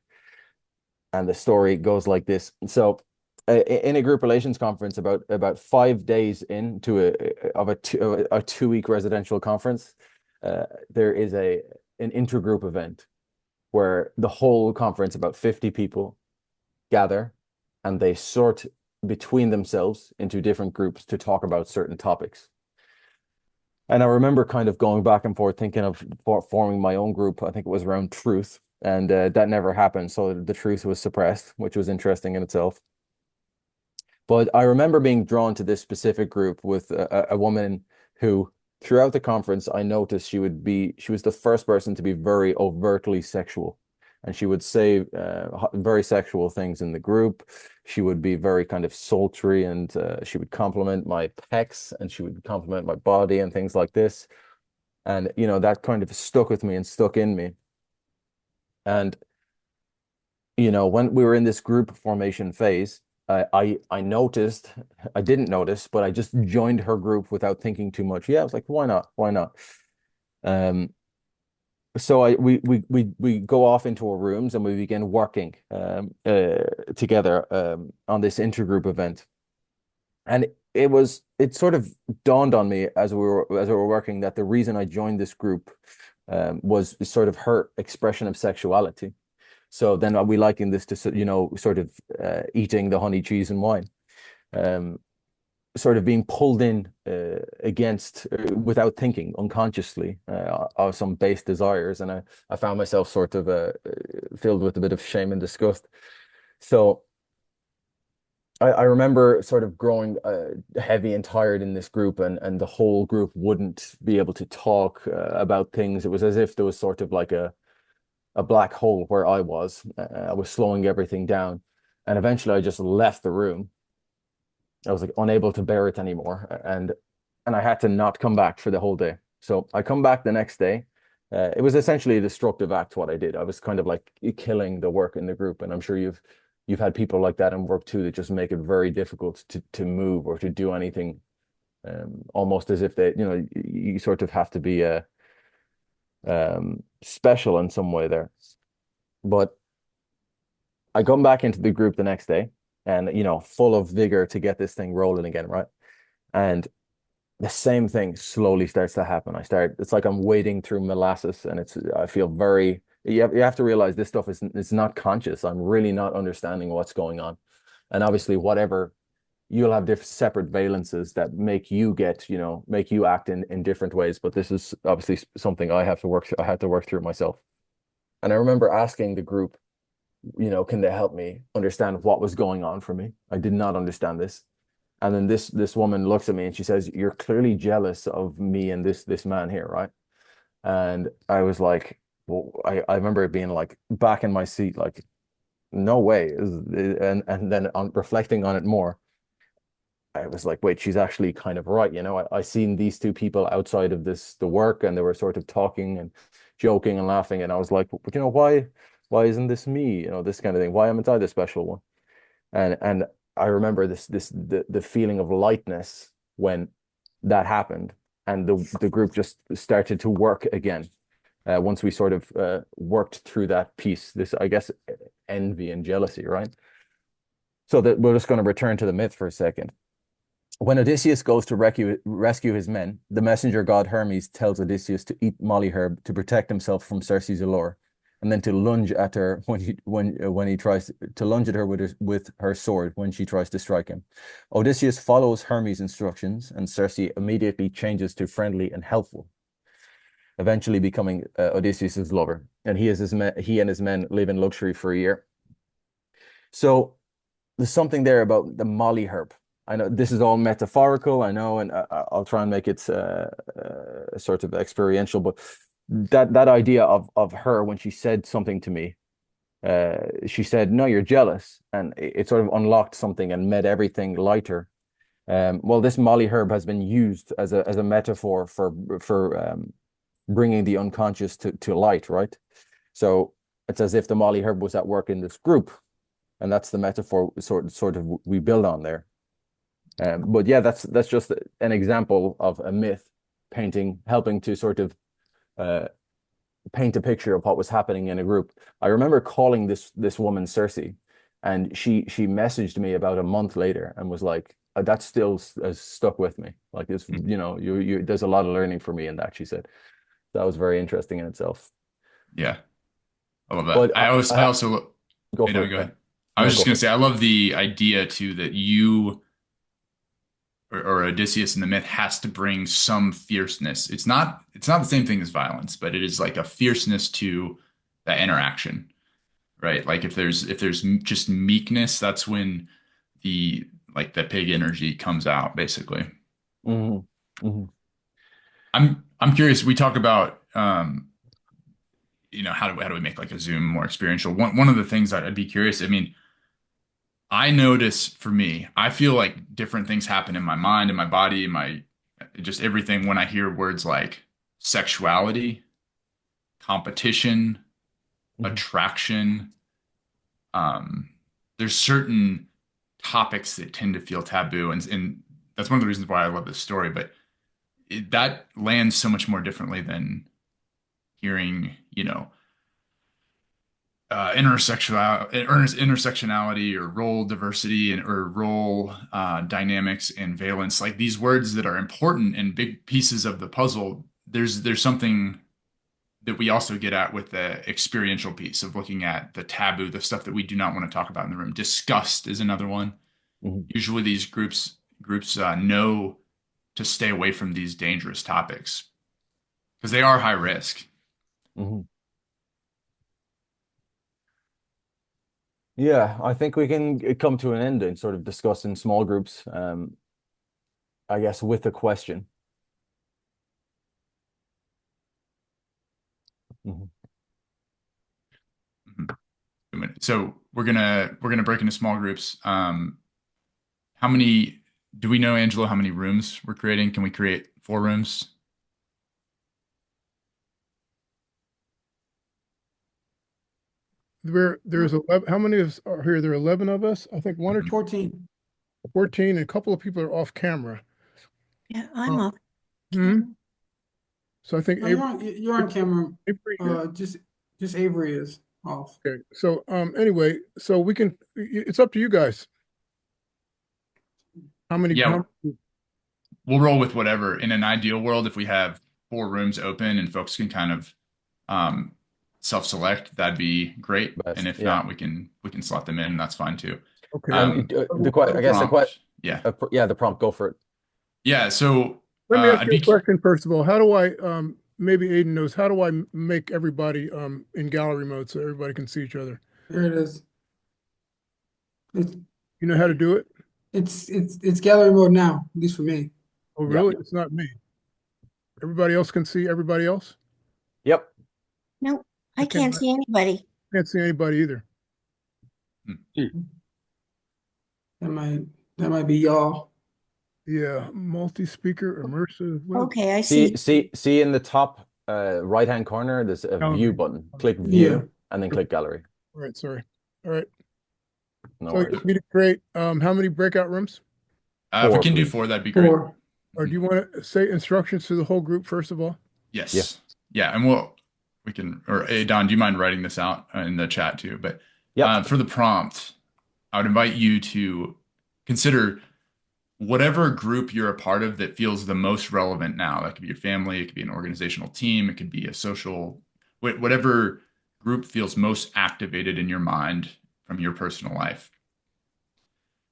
And the story goes like this. So in a group relations conference, about 5 days into a 2-week residential conference, there is an intergroup event where the whole conference, about 50 people, gather and they sort between themselves into different groups to talk about certain topics. And I remember kind of going back and forth thinking of forming my own group. I think it was around truth, and that never happened. So the truth was suppressed, which was interesting in itself. But I remember being drawn to this specific group with a woman who, throughout the conference, I noticed she was the first person to be very overtly sexual. And she would say very sexual things in the group. She would be very kind of sultry, and she would compliment my pecs and she would compliment my body and things like this. And, you know, that kind of stuck with me and stuck in me. And, you know, when we were in this group formation phase, I noticed, I didn't notice, but I just joined her group without thinking too much. Yeah, I was like, why not? Why not? So we go off into our rooms and we begin working together on this intergroup event. And it sort of dawned on me as we were working that the reason I joined this group was sort of her expression of sexuality. So then we liken this to, you know, sort of eating the honey, cheese, and wine. Sort of being pulled in against without thinking unconsciously of some base desires, and I found myself sort of filled with a bit of shame and disgust. So I remember sort of growing heavy and tired in this group, and the whole group wouldn't be able to talk about things. It was as if there was sort of like a black hole where I was. I was slowing everything down, and eventually I just left the room. I was like unable to bear it anymore, and I had to not come back for the whole day. So I come back the next day. It was essentially a destructive act what I did. I was kind of like killing the work in the group, and I'm sure you've had people like that in work too that just make it very difficult to move or to do anything, almost as if they, you sort of have to be special in some way there. But I come back into the group the next day and, full of vigor to get this thing rolling again, right? And the same thing slowly starts to happen. It's like I'm wading through molasses and I feel you have to realize this stuff is not conscious. I'm really not understanding what's going on. And obviously, you'll have different separate valences that make you act in different ways. But this is obviously something I had to work through myself. And I remember asking the group, can they help me understand what was going on for me? I did not understand this. And then this woman looks at me and she says, "You're clearly jealous of me and this man here, right?" And I was like, well, I remember it being like back in my seat, like, no way. And then on reflecting on it more, I was like, wait, she's actually kind of right. I seen these two people outside of the work, and they were sort of talking and joking and laughing. And I was like, why isn't this me? This kind of thing. Why haven't I the special one? And I remember the feeling of lightness when that happened, and the group just started to work again. Once we sort of worked through that piece, this, I guess, envy and jealousy, right? So that we're just going to return to the myth for a second. When Odysseus goes to rescue his men, the messenger god Hermes tells Odysseus to eat molly herb to protect himself from Circe's allure, and then to lunge at her when he tries to lunge at her with her sword when she tries to strike him. Odysseus follows Hermes' instructions, and Circe immediately changes to friendly and helpful, eventually becoming Odysseus's lover. And he and his men live in luxury for a year. So there's something there about the molly herb. I know this is all metaphorical, I know, and I'll try and make it sort of experiential, but that idea of her when she said something to me, she said, "No, you're jealous," and it sort of unlocked something and made everything lighter. Well, this molly herb has been used as a metaphor for bringing the unconscious to light, right? So it's as if the molly herb was at work in this group, and that's the metaphor sort of we build on there. But yeah, that's just an example of a myth helping to sort of paint a picture of what was happening in a group. I remember calling this woman Circe, and she messaged me about a month later and was like, "That still has stuck with me. Like this, there's a lot of learning for me in that," she said. That was very interesting in itself. Yeah, I love that. But I I also, go you for know, it. go Yeah. ahead. I No, was go just gonna for it. say, I love the idea too that you or Odysseus in the myth has to bring some fierceness. It's not the same thing as violence, but it is like a fierceness to that interaction, right? Like if there's just meekness, that's when the like the pig energy comes out, basically. Hmm. Hmm. I'm curious. We talk about how do we make like a Zoom more experiential? One of the things that I'd be curious. I mean, I notice for me, I feel like different things happen in my mind, in my body, in my just everything when I hear words like sexuality, competition, Hmm. attraction. Um, there's certain topics that tend to feel taboo, and that's one of the reasons why I love this story. But that lands so much more differently than hearing, intersectionality or role diversity or role dynamics and valence, like these words that are important and big pieces of the puzzle. There's something that we also get at with the experiential piece of looking at the taboo, the stuff that we do not want to talk about in the room. Disgust is another one. Hmm. Usually these groups know to stay away from these dangerous topics because they are high risk. Hmm. Yeah, I think we can come to an end and sort of discuss in small groups, I guess, with a question. Mhm. Mhm. So we're gonna break into small groups. How many do we know, Angelo, how many rooms we're creating? Can we create 4 rooms? There's 11. How many are here? There are 11 of us. I think one or Mhm. 14. 14, and a couple of people are off camera. Yeah, I'm Oh. off. Hmm. So I think No, you're on camera. Avery here? Just Avery is off. Okay. So anyway, so we can. It's up to you guys. How many? Yeah, we'll roll with whatever. In an ideal world, if we have 4 rooms open and folks can kind of self-select, that'd be great. Best, And if yeah. not, we can slot them in, and that's fine too. Okay. I guess the Prompt. question, Yeah. the prompt, go for it. Yeah. So Let me ask I'd you a be question first of all. How do I? Maybe Aiden knows. How do I make everybody in gallery mode so everybody can see each other? There it is. It's You know how to do it? it's gallery mode now, at least for me. Oh, Yeah. really? It's not me. Everybody else can see everybody else? Yep. No, I Okay, can't but- see anybody. Can't see anybody either. That might be y'all. Yeah, multi-speaker, immersive. What Okay, I see. See in the top right-hand corner, there's a Gallery. view button. Click Yeah. view and then click gallery. All right, sorry. All right. No So worries. you need to create how many breakout rooms? if we 4, can do please. 4, that'd be great. 4. Or do you want to say instructions to the whole group first of all? Yes. Yeah. Yeah, and we can, or hey, Don, do you mind writing this out in the chat too? But Yep. for the prompt, I would invite you to consider whatever group you're a part of that feels the most relevant now. That could be your family, it could be an organizational team, it could be a social, whatever group feels most activated in your mind from your personal life.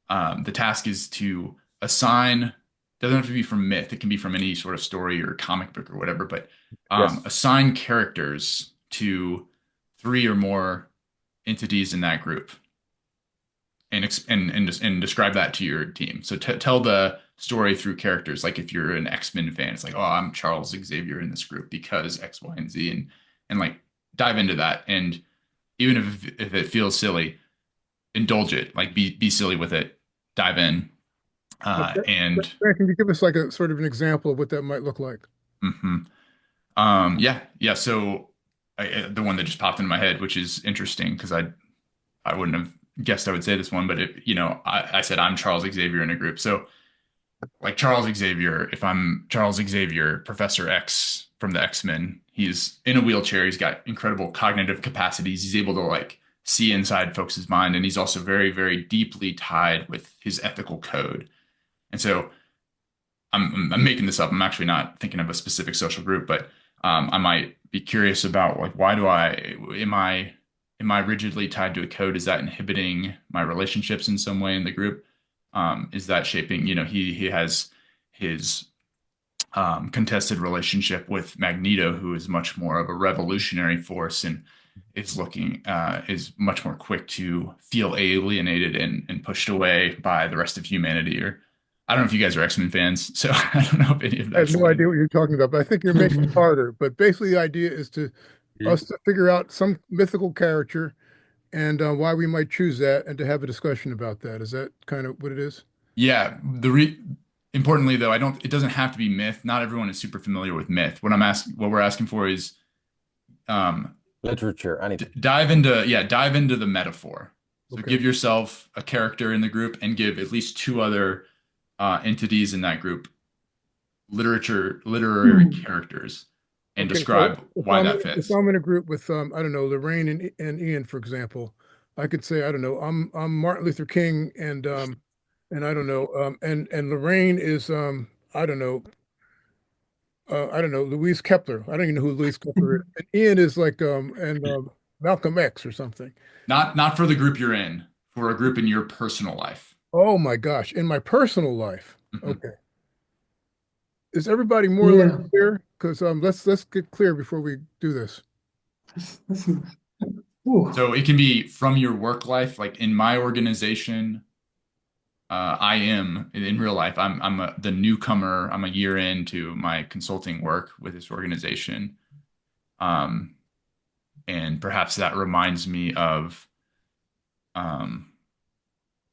The task is to assign, doesn't have to be from myth, it can be from any sort of story or comic book or whatever, but Yes. assign characters to 3 or more entities in that group and describe that to your team. So tell the story through characters. Like if you're an X-Men fan, it's like, oh, I'm Charles Xavier in this group because X, Y, and Z, and like dive into that. And even if it feels silly, indulge it. Like be silly with it. Dive in. Okay. And Brant, can you give us like a sort of an example of what that might look like? yeah. So the one that just popped into my head, which is interesting because I wouldn't have guessed I would say this one, but I said I'm Charles Xavier in a group. So like Charles Xavier, if I'm Charles Xavier, Professor X from the X-Men, he's in a wheelchair. He's got incredible cognitive capacities. He's able to like see inside folks' mind. And he's also very, very deeply tied with his ethical code. And so I'm making this up. I'm actually not thinking of a specific social group, but I might be curious about like, why am I rigidly tied to a code? Is that inhibiting my relationships in some way in the group? Is that shaping, he has his contested relationship with Magneto, who is much more of a revolutionary force and is much more quick to feel alienated and pushed away by the rest of humanity. Or I don't know if you guys are X-Men fans, so I don't know if any of that. I have no idea what you're talking about, but I think you're making it harder. But basically the idea is us to figure out some mythical character and why we might choose that and to have a discussion about that. Is that kind of what it is? Yeah. Importantly though, it doesn't have to be myth. Not everyone is super familiar with myth. What we're asking for is Literature, anything. dive into the metaphor. So Okay. give yourself a character in the group and give at least 2 other entities in that group literary characters and Okay, so describe if why I'm that in- fits. If I'm in a group with I don't know, Lorraine and Ian, for example, I could say, I don't know, I'm Martin Luther King and I don't know, and Lorraine is I don't know, Louise Kepler. I don't even know who Louise Kepler is. And Ian is like Malcolm X or something. Not for the group you're in, for a group in your personal life. Oh my gosh, in my personal life. Mhm. Okay. Is everybody more or less clear? Because let's get clear before we do this. Ooh. So it can be from your work life, like in my organization. I am in real life. I'm the newcomer. I'm a year into my consulting work with this organization, and perhaps that reminds me of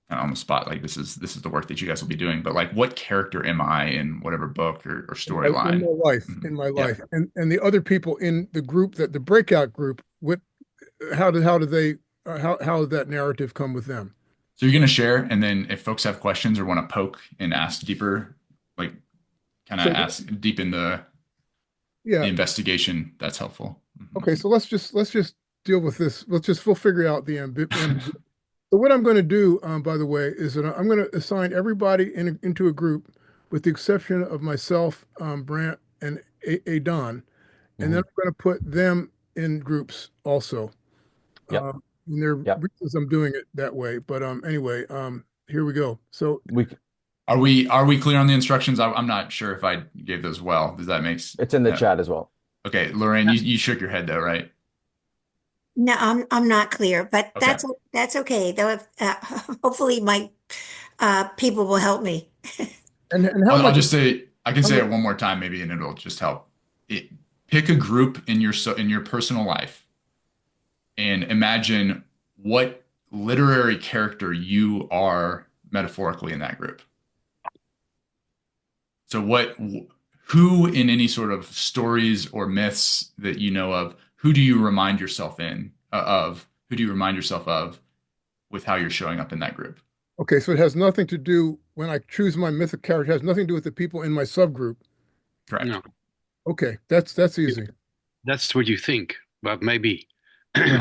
kind of on the spot, like this is the work that you guys will be doing, but like what character am I in whatever book or storyline? In my Yeah. life, and the other people in the group, that the breakout group, what, how do they, how did that narrative come with them? So you're going to share, and then if folks have questions or want to poke and ask deeper, like kind of So ask deep in the yeah, investigation, that's helpful. okay. So let's just deal with this. We'll figure out the ambiguity. So what I'm going to do, by the way, is that I'm going to assign everybody into a group, with the exception of myself, Brant, and Aodhan, and then I'm going to put them in groups also. Yep. And there are Yep. reasons I'm doing it that way. But anyway, here we go. So Are we clear on the instructions? I'm not sure if I gave those well. Does that make sense? It's in the chat as well. Okay, Lorraine, you shook your head though, right? No, I'm not clear, but Okay. that's okay. Though, hopefully my people will help me. and how I'll much? just say I can how say much- it one more time maybe, and it'll just help. Pick a group in your personal life and imagine what literary character you are metaphorically in that group. So who in any sort of stories or myths that you know of, who do you remind yourself who do you remind yourself of with how you're showing up in that group? Okay, so it has nothing to do, when I choose my mythic character, it has nothing to do with the people in my subgroup. Correct. No, Okay, that's easy. that's what you think, but maybe. Nice.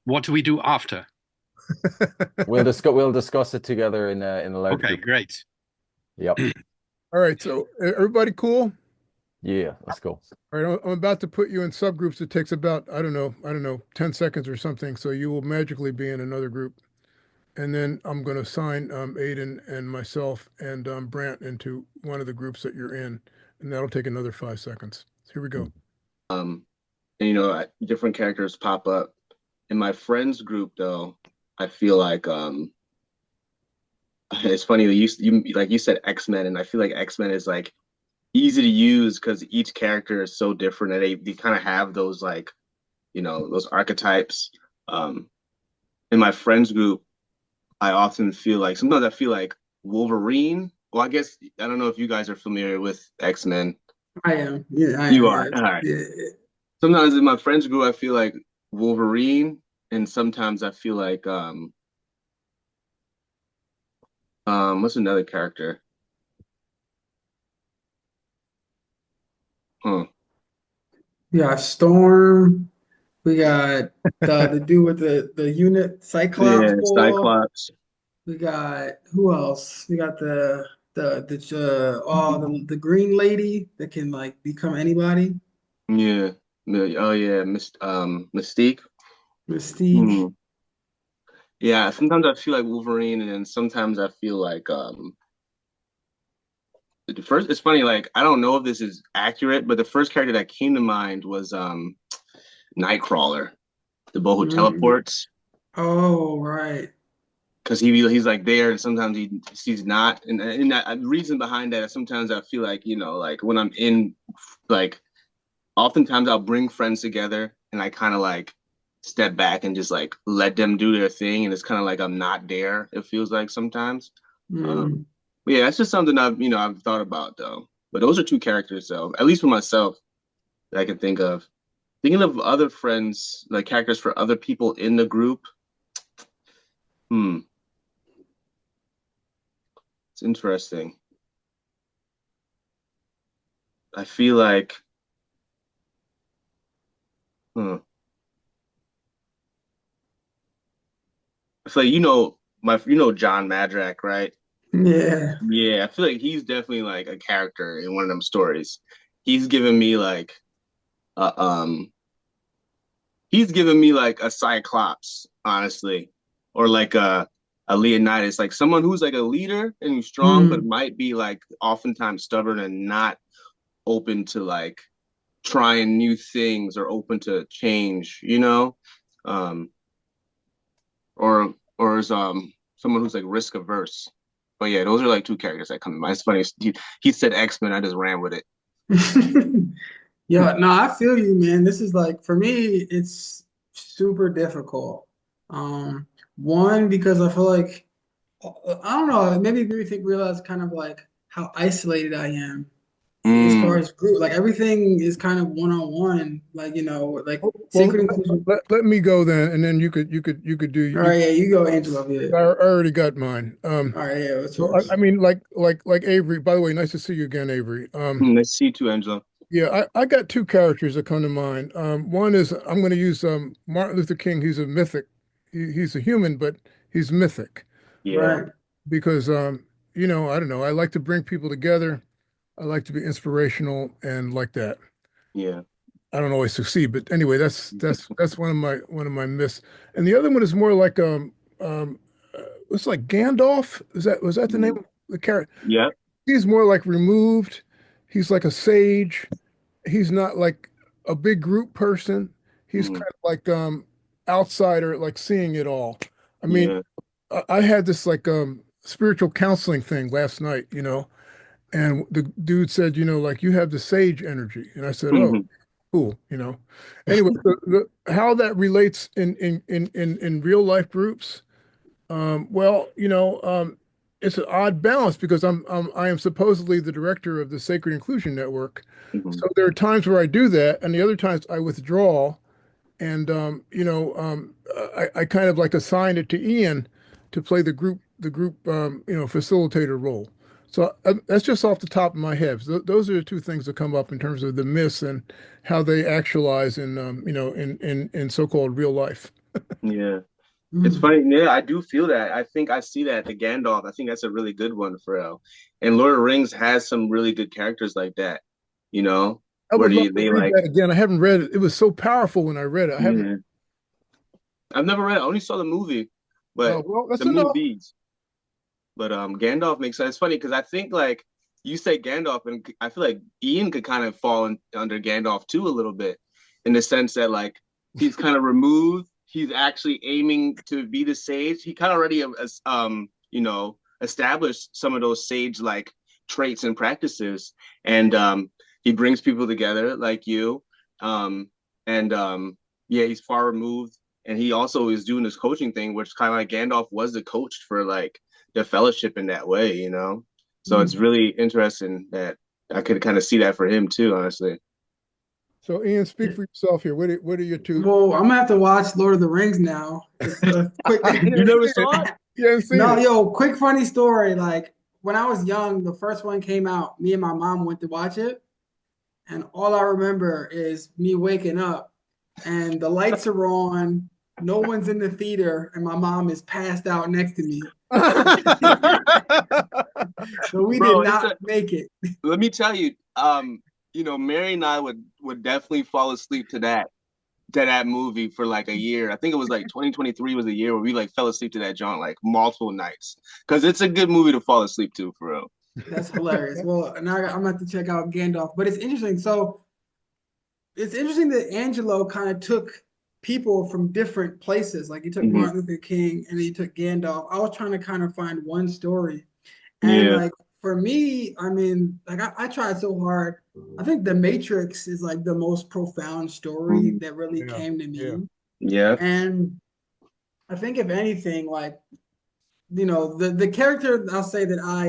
What do we do after? We'll discuss it together in a large Okay, group. great. Yep. All right, so everybody cool? Yeah, let's go. All right, I'm about to put you in subgroups. It takes about, I don't know, 10 seconds or something. So you will magically be in another group. And then I'm going to assign Aodhan and myself and Brant into one of the groups that you're in. And that'll take another 5 seconds. So here we go. And, different characters pop up. In my friends group, though, I feel like it's funny that you like you said X-Men, and I feel like X-Men is like easy to use because each character is so different, and they kind of have those like those archetypes. In my friends group, I often feel like sometimes I feel like Wolverine. Well, I guess I don't know if you guys are familiar with X-Men. I am. Yeah, You are. All right. Yeah. Sometimes in my friends group, I feel like Wolverine, and sometimes I feel like what's another character? Huh. We got Storm. We got the dude with the unit Cyclops Yeah, boy. Cyclops. We got who else? We got the green lady that can like become anybody. Yeah. Oh yeah, Mystique. Mystique. Hmm. Yeah, sometimes I feel like Wolverine, and then sometimes I feel like the first. It's funny, like I don't know if this is accurate, but the first character that came to mind was Nightcrawler, the boy who teleports. Oh, right. Because he's like there, and sometimes he's not, and the reason behind that is sometimes I feel like like when I'm in like, oftentimes I'll bring friends together, and I kind of like step back and just like let them do their thing, and it's kind of like I'm not there. It feels like sometimes. But yeah, that's just something I've thought about though. But those are two characters, though, at least for myself, that I can think of. Thinking of other friends, like characters for other people in the group. It's interesting. I feel like, I feel like John Madrak, right? Yeah. Yeah, I feel like he's definitely like a character in one of them stories. He's given me like a he's given me like a Cyclops, honestly, or like a Leonidas, like someone who's like a leader and who's strong, but might be like oftentimes stubborn and not open to like trying new things or open to change, or is someone who's like risk averse. But yeah, those are like two characters that come to mind. It's funny. He said X-Men, I just ran with it. Yeah, no, I feel you, man. This is like for me, it's super difficult One, because I feel like I don't know, maybe we think realize kind of like how isolated I am as far Mm, as group. Like everything is kind of one-on-one. Like, like Oh, well, sacred inclusion. let me go then, and then you could do All right, yeah, you go, Angelo. Yeah. I already got mine. All right, yeah, what's Well, yours? I mean, like Avery. By the way, nice to see you again, Avery. let's see too, Angela. Yeah, I got two characters that come to mind. One is I'm going to use Martin Luther King. He's a mythic. He's a human, but he's mythic Yeah, Right. because I don't know. I like to bring people together. I like to be inspirational and like that. yeah. I don't always succeed, but anyway, that's one of my myths. And the other one is more like it's like Gandalf. Was that the name Mm, of the character? yeah. He's more like removed. He's like a sage. He's not like a big group person. He's Mm, kind of like outsider, like seeing it all. I mean, yeah. I had this like spiritual counseling thing last night, and the dude said, like you have the sage energy. And I said, oh, cool. Anyway, how that relates in real life groups, well, it's an odd balance because I am supposedly the director of the Sacred Inclusion Network. Mhm. So there are times where I do that, and the other times I withdraw, and I kind of like assign it to Ian to play the group facilitator role. So that's just off the top of my head. So those are the two things that come up in terms of the myths and how they actualize in so-called real life. Yeah. It's Mm. funny. Yeah, I do feel that. I think I see that the Gandalf. I think that's a really good one for El. And Lord of the Rings has some really good characters like that, you know, I where would love to they read like, that again. I haven't read it. It was so powerful when I read it. I haven't. yeah. I've never read it. I only saw the movie, but Well, the that's enough. movies. But Gandalf makes sense. It's funny because I think like you say Gandalf, and I feel like Ian could kind of fall under Gandalf too a little bit, in the sense that like he's kind of removed. He's actually aiming to be the sage. He kind of already established some of those sage like traits and practices, and he brings people together like you, and yeah, he's far removed. And he also is doing this coaching thing, which kind of like Gandalf was the coach for like the fellowship in that way. So it's Mm. really interesting that I could kind of see that for him too, honestly. So, Ian, speak for yourself here. What are your two? Well, I'm gonna have to watch Lord of the Rings now. Quick, You You haven't never seen saw it. it? You haven't seen no, it. yo, quick funny story. Like when I was young, the first one came out. Me and my mom went to watch it, and all I remember is me waking up, and the lights are on. No one's in the theater, and my mom is passed out next to me. So we did Bro, it's not make it. let me tell you, Mary and I would definitely fall asleep to that movie for like a year. I think it was like 2023 was a year where we like fell asleep to that John like multiple nights because it's a good movie to fall asleep to for real. That's hilarious. Well, now I'm gonna have to check out Gandalf, but it's interesting. So it's interesting that Angelo kind of took people from different places. Like he took Hmm. Martin Luther King and he took Gandalf. I was trying to kind of find one story. And Yeah. like for me, I mean, like I tried so hard. I think The Matrix is like the most profound story Mhm. that really Yeah, came to yeah. me. Yeah. And I think if anything, like, the character I'll say that I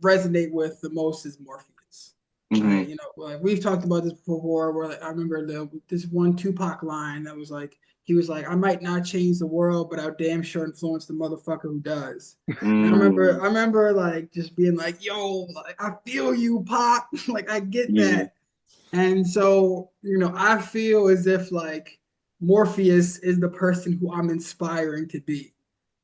resonate with the most is Morpheus. Right. Hmm. Like we've talked about this before, where like, I remember this one Tupac line that was like, he was like, I might not change the world, but I'll damn sure influence the motherfucker who does. And I remember, Mm. I remember like just being like, yo, like I feel you, Pop. Like I get Yeah. that. And so, I feel as if like Morpheus is the person who I'm inspiring to be.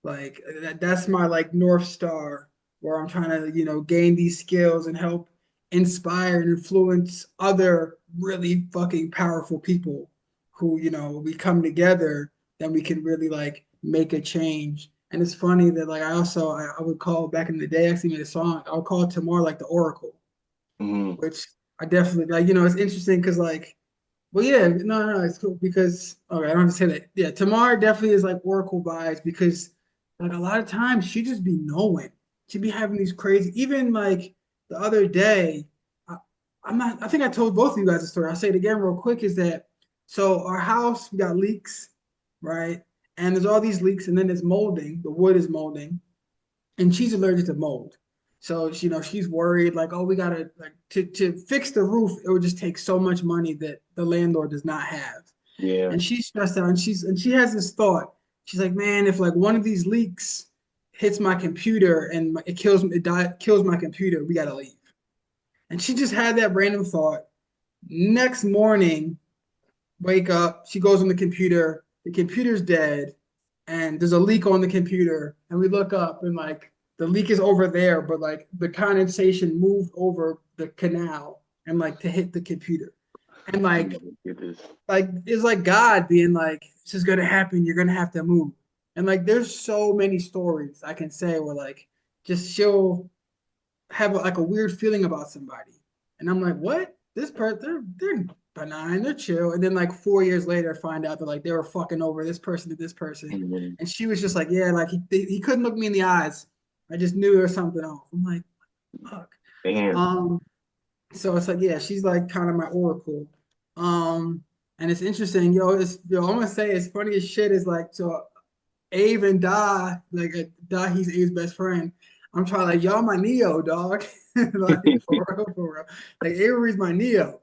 Like that's my like North Star where I'm trying to, gain these skills and help inspire and influence other really fucking powerful people who, we come together, then we can really like make a change. And it's funny that like I would call back in the day, I actually made a song, I would call it Tamar like the Oracle, Hmm. which I definitely like, it's interesting because like, well, yeah, no, it's cool because okay, I don't have to say that. Yeah, Tamar definitely is like Oracle vibes because like a lot of times she just be knowing. She be having these crazy, even like the other day, I, I'm not, I think I told both of you guys a story. I'll say it again real quick is that so our house, we got leaks, right? and there's all these leaks, and then it's molding. The wood is molding, and she's allergic to mold. So she's worried, like, oh, we gotta like to fix the roof. It would just take so much money that the landlord does not have. Yeah. And she's stressed out, and she has this thought. She's like, man, if like one of these leaks hits my computer and it kills my computer, we gotta leave. And she just had that random thought. Next morning, wake up, she goes on the computer's dead, and there's a leak on the computer, and we look up and like the leak is over there, but like the condensation moved over the canal and like to hit the computer. And like it's like God being like, this is gonna happen, you're gonna have to move. And like there's so many stories I can say where like just she'll have like a weird feeling about somebody. And I'm like, what? This person, they're benign, they're chill. And then like 4 years later, find out that like they were fucking over this person to this person. And she was just like, yeah, like he couldn't look me in the eyes. I just knew there was something off. I'm like, fuck. Damn. So it's like, yeah, she's like kind of my oracle. And it's interesting, I'm gonna say it's funny as shit is like, so Abe and Da, like Da, he's Abe's best friend. I'm trying like, y'all my Neo, dog. Like for real. Like Avery's my Neo.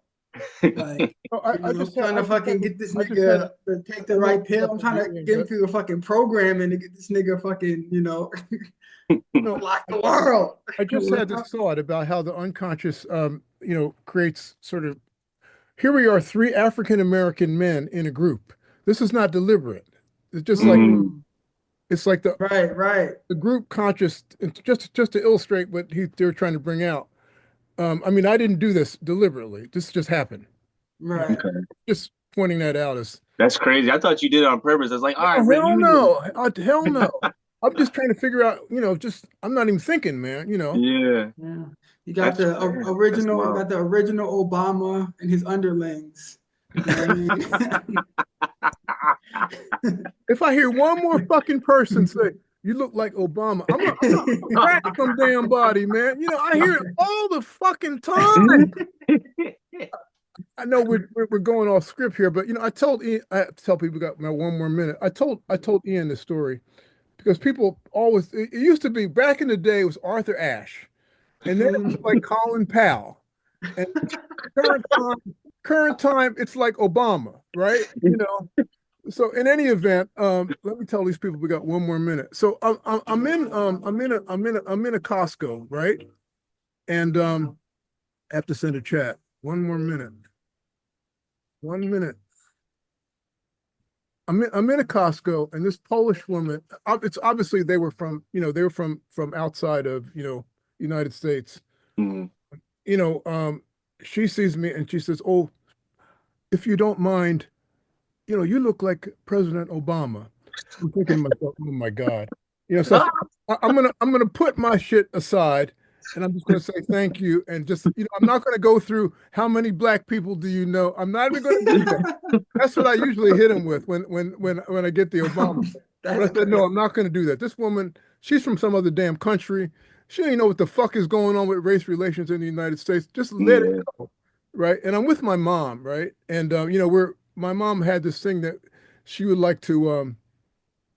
Like I'm trying to fucking get this nigga to take the right pill. I'm trying to get him through the fucking programming to get this nigga fucking, lock the world. I just had this thought about how the unconscious, creates sort of, here we are, 3 African-American men in a group. This is not deliberate. It's just like, it's like the the group conscious, just to illustrate what they're trying to bring out. I mean, I didn't do this deliberately. This just happened. Right. Okay. Just pointing that out as. That's crazy. I thought you did it on purpose. I was like, all right, hell no. Hell no. I'm just trying to figure out, I'm not even thinking, man, Yeah. Yeah. You got the original Obama and his underlings. You know what I mean? If I hear one more fucking person say, you look like Obama, I'm gonna crack some damn body, man. I hear it all the fucking time. I know we're going off script here, but I told Ian, I have to tell people, got my 1 more minute. I told Ian this story because people always, it used to be back in the day, it was Arthur Ashe, and then it was like Colin Powell, and current time it's like Obama, right? So in any event, let me tell these people we got 1 more minute. So I'm in a Costco, right? And I have to send a chat. 1 more minute. 1 minute. I'm in a Costco, and this Polish woman, it's obviously they were from outside of United States. She sees me and she says, "Oh, if you don't mind, you look like President Obama." I'm thinking to myself, oh my God. So I'm gonna put my shit aside and I'm just gonna say thank you. And just, I'm not gonna go through how many black people do you know. I'm not even gonna do that. That's what I usually hit him with when I get the Obama. But I said, no, I'm not gonna do that. This woman, she's from some other damn country. She don't even know what the fuck is going on with race relations in the United States. Just let it go. Right. And I'm with my mom, right? And my mom had this thing that she would like to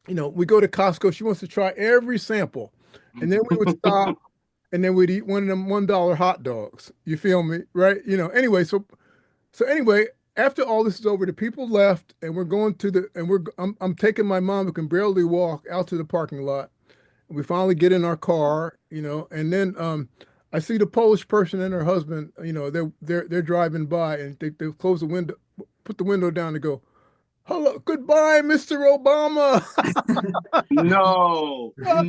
we go to Costco, she wants to try every sample. And then we would stop and then we'd eat one of them $1 hot dogs. You feel me? Right? Anyway, so anyway, after all this is over, the people left and we're going to I'm taking my mom who can barely walk out to the parking lot. We finally get in our car, and then I see the Polish person and her husband, they're driving by and they close the window, put the window down and go, "Hello, goodbye, Mr. Obama." No. I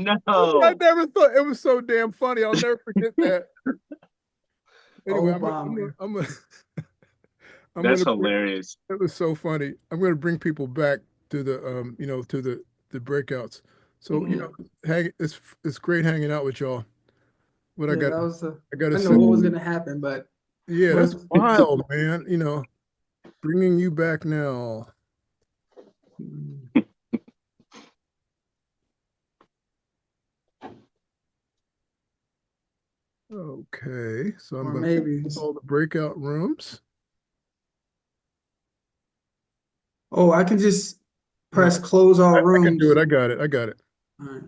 never thought, it was so damn funny. I'll never forget that. Anyway, That's hilarious. It was so funny. I'm going to bring people back to the to the breakouts. So it's great hanging out with y'all. But I got to know what was going to happen, but yeah, that's wild, man. Bringing you back now. Okay, so I'm going to all the breakout rooms. Oh, I can just press close all I rooms. can do it. I got it. I got it. All right.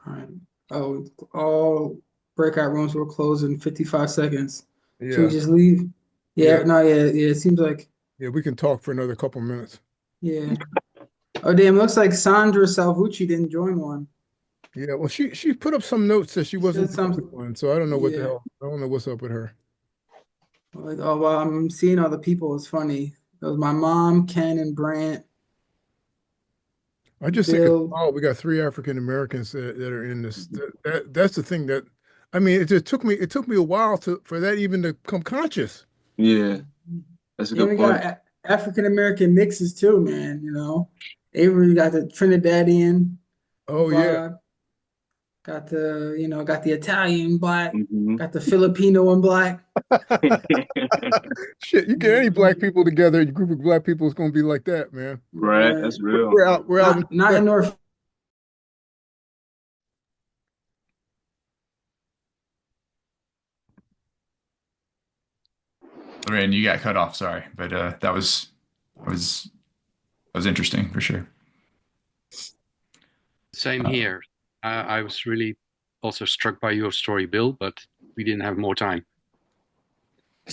All right. Oh, all breakout rooms will close in 55 seconds. Should we Yeah. just leave? Yeah, Yeah. no, yeah. It seems like, Yeah, we can talk for another couple minutes. yeah. Oh, damn, looks like Sandra Salvucci didn't join one. Yeah, well, she put up some notes that she wasn't Said doing one, so I don't know what the Yeah. hell. I don't know what's up with her. Like, oh, well, I'm seeing all the people. It's funny. It was my mom, Ken, and Brant, I just think it's Bill. oh, we got 3 African Americans that are in this. That's the thing that I mean, it took me a while for that even to come conscious. Yeah, that's a Then good we point. got African American mixes too, man. They really got the Trinidadian Oh yeah. vibe, got got the Italian black, Mhm. got the Filipino and black. Shit, you get any black people together, a group of black people is gonna be like that, man. Right, that's real. We're out in Not in North. Lorraine, you got cut off. Sorry, but that was interesting for sure. Same here. I was really also struck by your story, Bill, but we didn't have more time.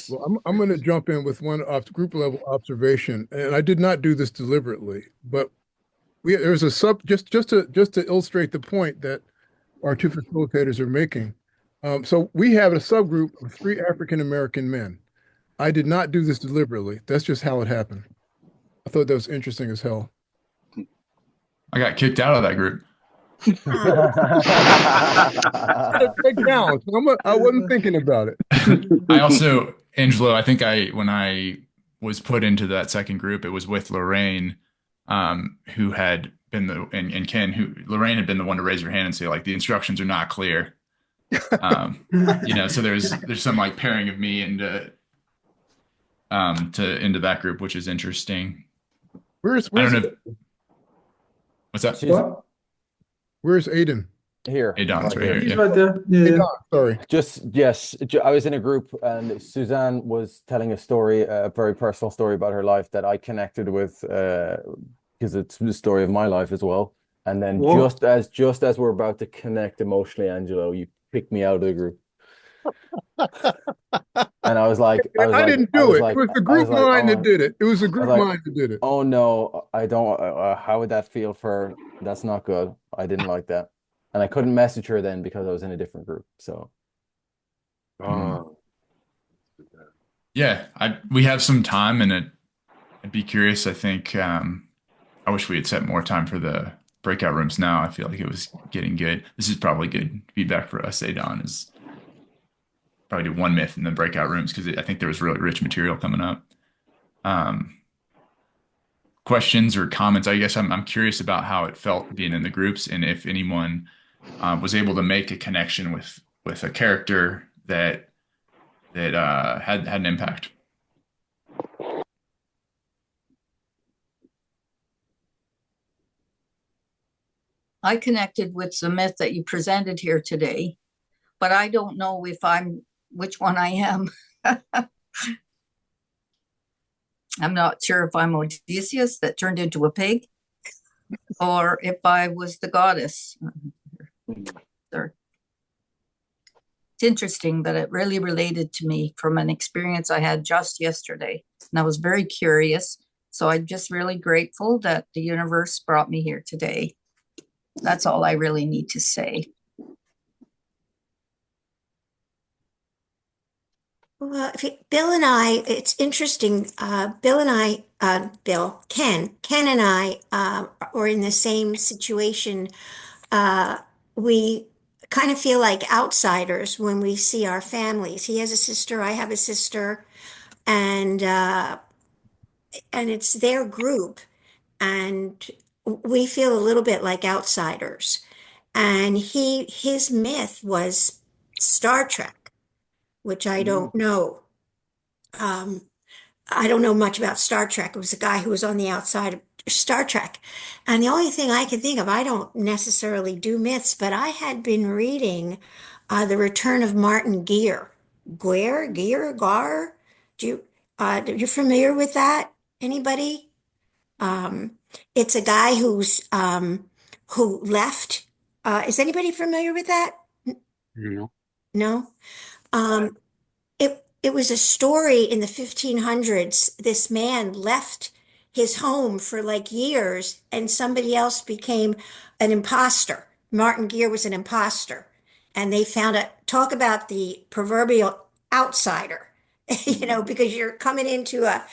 Well, I'm going to jump in with one group level observation, and I did not do this deliberately, but there's a just to illustrate the point that our two facilitators are making. So we have a subgroup of 3 African American men. I did not do this deliberately. That's just how it happened. I thought that was interesting as hell. I got kicked out of that group. Take balance. I wasn't thinking about it. I also, Angelo, I think when I was put into that second group, it was with Lorraine, who had been and Ken, who Lorraine had been the one to raise her hand and say, like, the instructions are not clear. So there's some like pairing of me into that group, which is interesting. Where's I don't know. What's that? What? Where's Aodhan? Here. Hey, Don's right here. He's Yeah. right there. Yeah. Hey, Don, sorry. Yes, I was in a group and Suzanne was telling a story, a very personal story about her life that I connected with because it's the story of my life as well. And then Whoa. just as we're about to connect emotionally, Angelo, you picked me out of the group. And I was like, I didn't do it. It was the group mind that did it. It was the group mind that did it. Oh no, I don't. How would that feel for her? That's not good. I didn't like that. And I couldn't message her then because I was in a different group. So, Yeah, we have some time, and I'd be curious. I think I wish we had set more time for the breakout rooms. Now I feel like it was getting good. This is probably good feedback for us. Aodhan is probably do one myth in the breakout rooms because I think there was really rich material coming up. Questions or comments? I guess I'm curious about how it felt being in the groups, and if anyone was able to make a connection with a character that had an impact. I connected with the myth that you presented here today, but I don't know which one I am. I'm not sure if I'm Odysseus that turned into a pig or if I was the goddess. It's interesting that it really related to me from an experience I had just yesterday. And I was very curious. So I'm just really grateful that the universe brought me here today. That's all I really need to say. Well, Bill and I, it's interesting. Ken and I are in the same situation. We kind of feel like outsiders when we see our families. He has a sister, I have a sister, and it's their group, and we feel a little bit like outsiders. And his myth was Star Trek, which I don't know. I don't know much about Star Trek. It was a guy who was on the outside of Star Trek. And the only thing I could think of, I don't necessarily do myths, but I had been reading The Return of Martin Gear. Gar? Do you, you familiar with that? Anybody? It's a guy who left. Is anybody familiar with that? No. No. It was a story in the 1500s. This man left his home for like years, and somebody else became an imposter. Martin Gear was an imposter, and they found a talk about the proverbial outsider. Because you're coming into a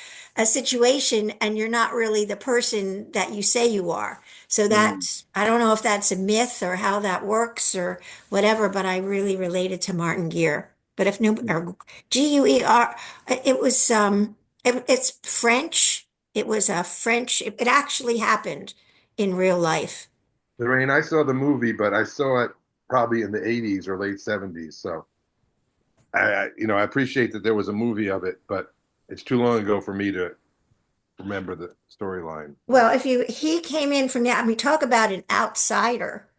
situation and you're not really the person that you say you are. So that's, I don't know if that's a myth or how that works or whatever, but I really related to Martin Gear. But if no, or Guer, it's French. It was a French, it actually happened in real life. Lorraine, I saw the movie, but I saw it probably in the 80s or late 70s. So I appreciate that there was a movie of it, but it's too long ago for me to remember the storyline. Well, he came in from that, I mean, talk about an outsider,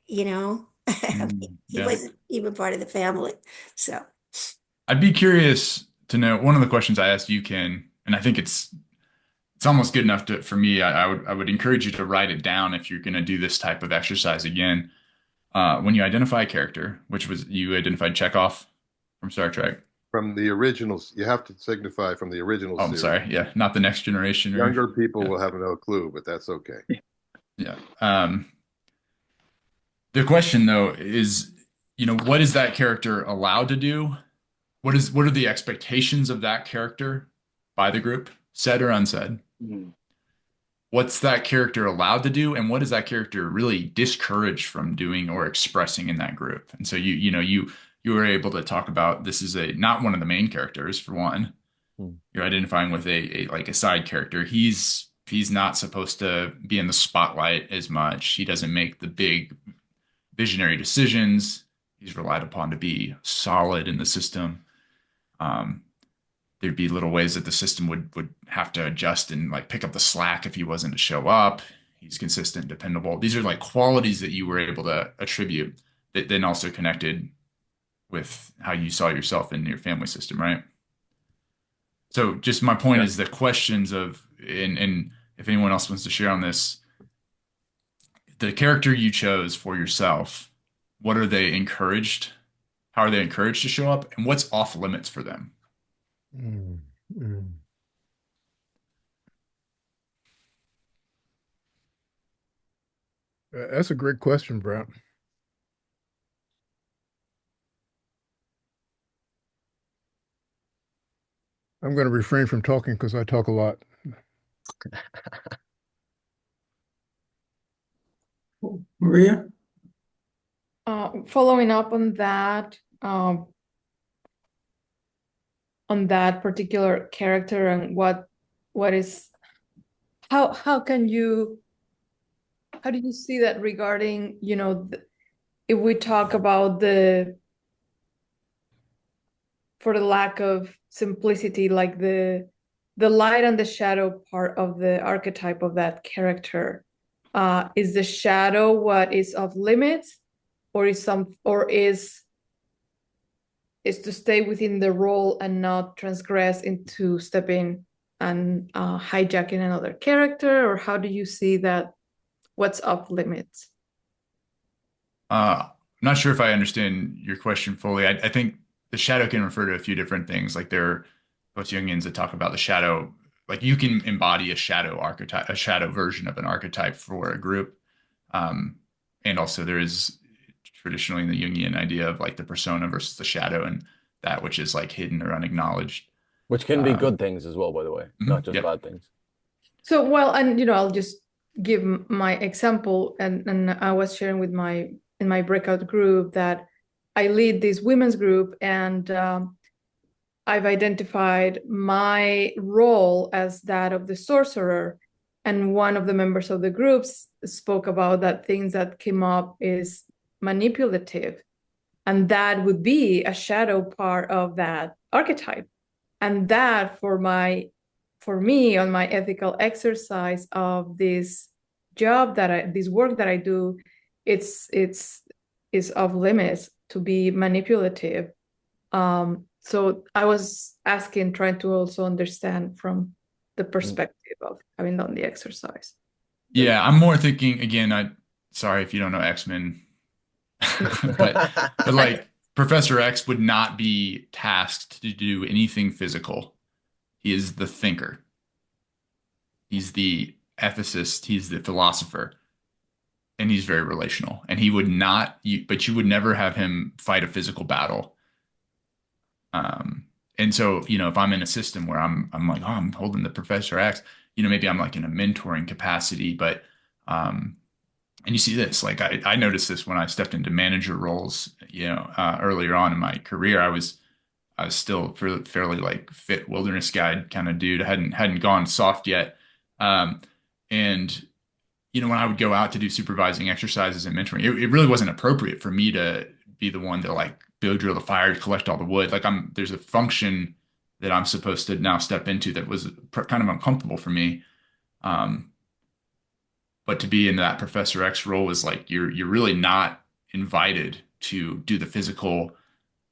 you know? He Yeah. wasn't even part of the family. So, I'd be curious to know, one of the questions I asked you, Ken, and I think it's almost good enough for me. I would encourage you to write it down if you're going to do this type of exercise again. When you identify a character, which was you identified Chekhov from Star Trek. From the originals, you have to signify from the original Oh, I'm series. sorry. Yeah, not the next generation. Younger people yeah. will have no clue, but that's okay. Yeah. The question though is, what is that character allowed to do? What are the expectations of that character by the group, said or unsaid? What's that character allowed to do, and what is that character really discouraged from doing or expressing in that group? And so you were able to talk about, this is not one of the main characters, for one. You're identifying with a side character. He's not supposed to be in the spotlight as much. He doesn't make the big visionary decisions. He's relied upon to be solid in the system. There'd be little ways that the system would have to adjust and like pick up the slack if he wasn't to show up. He's consistent, dependable. These are like qualities that you were able to attribute that then also connected with how you saw yourself in your family system, right? So just my point is the questions of, and if anyone else wants to share on this, the character you chose for yourself, what are they encouraged? How are they encouraged to show up? And what's off limits for them? That's a great question, Brant. I'm going to refrain from talking because I talk a lot. Maria? Following up on that particular character and what is how do you see that regarding, if we talk about for the lack of simplicity, like the light and the shadow part of the archetype of that character, is the shadow what is off limits, or is to stay within the role and not transgress into stepping and hijacking another character? Or how do you see that? What's off limits? I'm not sure if I understand your question fully. I think the shadow can refer to a few different things. Like there are both Jungians that talk about the shadow, like you can embody a shadow archetype, a shadow version of an archetype for a group. And also there is traditionally in the Jungian idea of like the persona versus the shadow, and that which is like hidden or unacknowledged. Which can be good things as well, by the way, not just bad things. So, well, and I'll just give my example, and I was sharing with in my breakout group that I lead this women's group, and I've identified my role as that of the sorcerer. And one of the members of the groups spoke about that things that came up is manipulative. And that would be a shadow part of that archetype. And that for me on my ethical exercise of this job this work that I do, it's off limits to be manipulative. So I was trying to also understand from the perspective of having done the exercise. Yeah, I'm more thinking again, sorry if you don't know X-Men, but like Professor X would not be tasked to do anything physical. He is the thinker. He's the ethicist, he's the philosopher, and he's very relational. And he would not, but you would never have him fight a physical battle. And so, if I'm in a system where I'm like, oh, I'm holding the Professor X, maybe I'm like in a mentoring capacity, but and you see this, like I noticed this when I stepped into manager roles, earlier on in my career. I was still fairly like fit wilderness guide kind of dude. I hadn't gone soft yet. And when I would go out to do supervising exercises and mentoring, it really wasn't appropriate for me to be the one to like go drill the fire, collect all the wood. Like there's a function that I'm supposed to now step into that was kind of uncomfortable for me. But to be in that Professor X role is like you're really not invited to do the physical,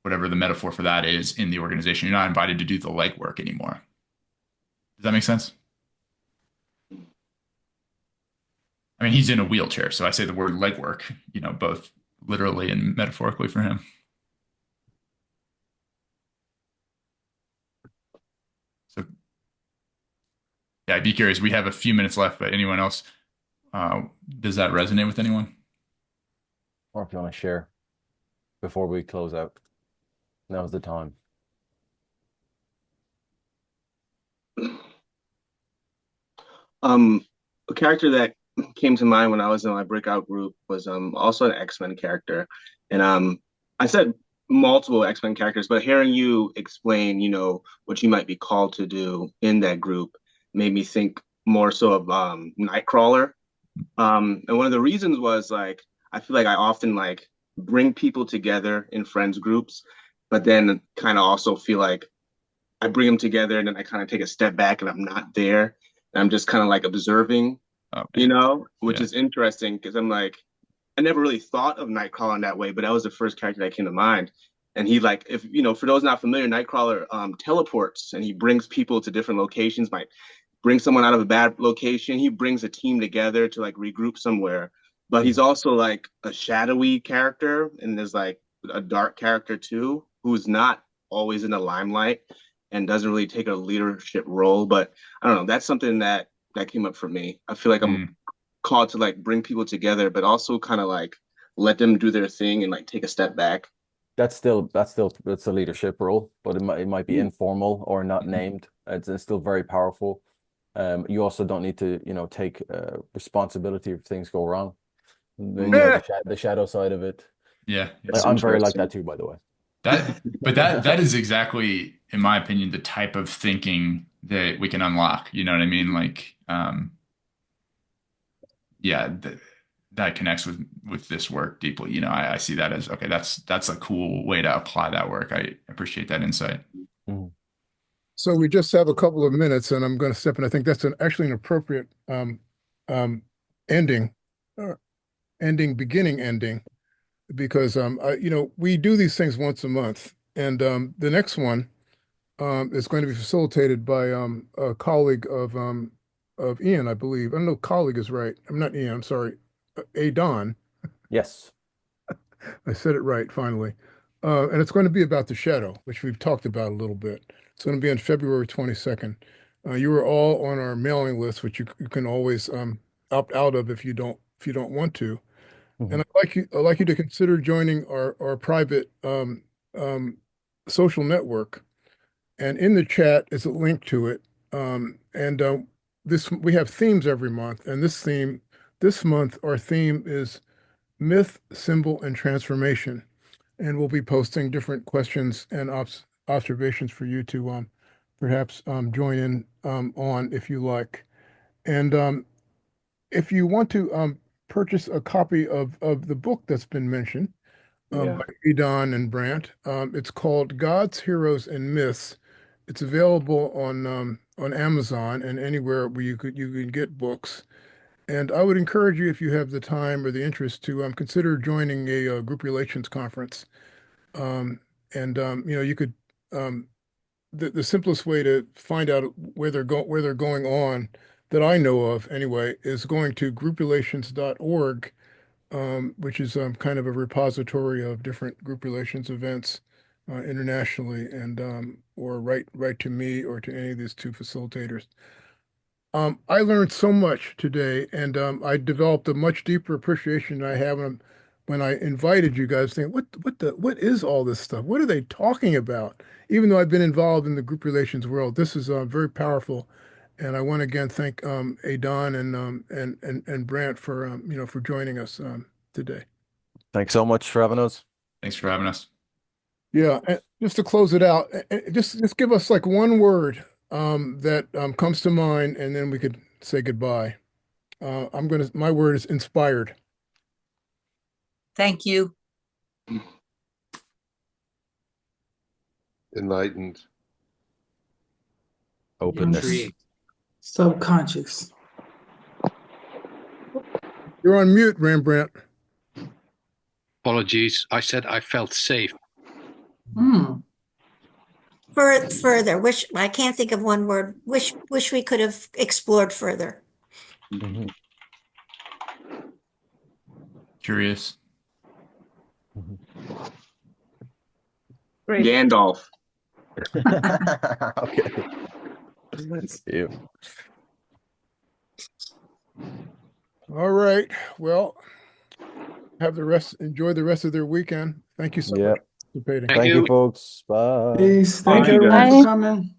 whatever the metaphor for that is, in the organization. You're not invited to do the legwork anymore. Does that make sense? I mean, he's in a wheelchair, so I say the word legwork, both literally and metaphorically for him. So, yeah, I'd be curious. We have a few minutes left, but anyone else? Does that resonate with anyone? Or if you want to share before we close out, now's the time. A character that came to mind when I was in my breakout group was also an X-Men character. And I said multiple X-Men characters, but hearing you explain, what you might be called to do in that group made me think more so of Nightcrawler. And one of the reasons was like I feel like I often like bring people together in friends groups, but then kind of also feel like I bring them together and then I kind of take a step back and I'm not there. And I'm just kind of like observing, Okay. which is interesting because I'm like, I never really thought of Nightcrawler in that way, but that was the first character that came to mind. And he like, if for those not familiar, Nightcrawler teleports and he brings people to different locations, might bring someone out of a bad location. He brings a team together to like regroup somewhere. But he's also like a shadowy character, and there's like a dark character too, who's not always in the limelight and doesn't really take a leadership role. But I don't know, that's something that came up for me. I feel like I'm called to like bring people together, but also kind of like let them do their thing and like take a step back. That's a leadership role, but it might be informal or not named. It's still very powerful. You also don't need to, take responsibility if things go wrong. The shadow side of it. Yeah, I'm very like that too, by the way. That is exactly, in my opinion, the type of thinking that we can unlock. You know what I mean? Like, that connects with this work deeply. I see that as okay. That's a cool way to apply that work. I appreciate that insight. Mm-hmm. So we just have a couple of minutes, and I'm going to step in. I think that's actually an appropriate ending, because we do these things once a month, and the next one is going to be facilitated by a colleague of Ian, I believe. I don't know, colleague is right. I'm not Ian. I'm sorry, Aodhan. Yes. I said it right finally. And it's going to be about the shadow, which we've talked about a little bit. It's going to be on February 22nd. You are all on our mailing list, which you can always opt out of if you don't want to. Mm-hmm. And I'd like you to consider joining our private social network. And in the chat is a link to it. We have themes every month, and this month our theme is myth, symbol, and transformation. And we'll be posting different questions and observations for you to perhaps join in on if you like. And if you want to purchase a copy of the book that's been mentioned by Aodhan and Brant, it's called Gods, Heroes, and Myths. It's available on Amazon and anywhere where you can get books. And I would encourage you, if you have the time or the interest, to consider joining a group relations conference. You could the simplest way to find out where they're going on that I know of anyway is going to grouprelations.org, which is kind of a repository of different group relations events internationally, and or write to me or to any of these two facilitators. I learned so much today, and I developed a much deeper appreciation than I have when I invited you guys. Think, what is all this stuff? What are they talking about? Even though I've been involved in the group relations world, this is very powerful, and I want to again thank Aodhan and Brant for for joining us today. Thanks so much for having us. Thanks for having us. Yeah, and just to close it out, just give us like one word that comes to mind, and then we could say goodbye. My word is inspired. Thank you. Enlightened. Openness. Intrigued. Subconscious. You're on mute, Rembrandt. Apologies. I said I felt safe. Further, wish I can't think of one word. Wish we could have explored further. Mhm. Curious. Great. Gandalf. Okay. Let's see. All right. Well, enjoy the rest of their weekend. Thank you so Yeah. much for participating. Thank Thank you, you. folks. Bye. Peace. Thank Thank you, everyone guys. for coming.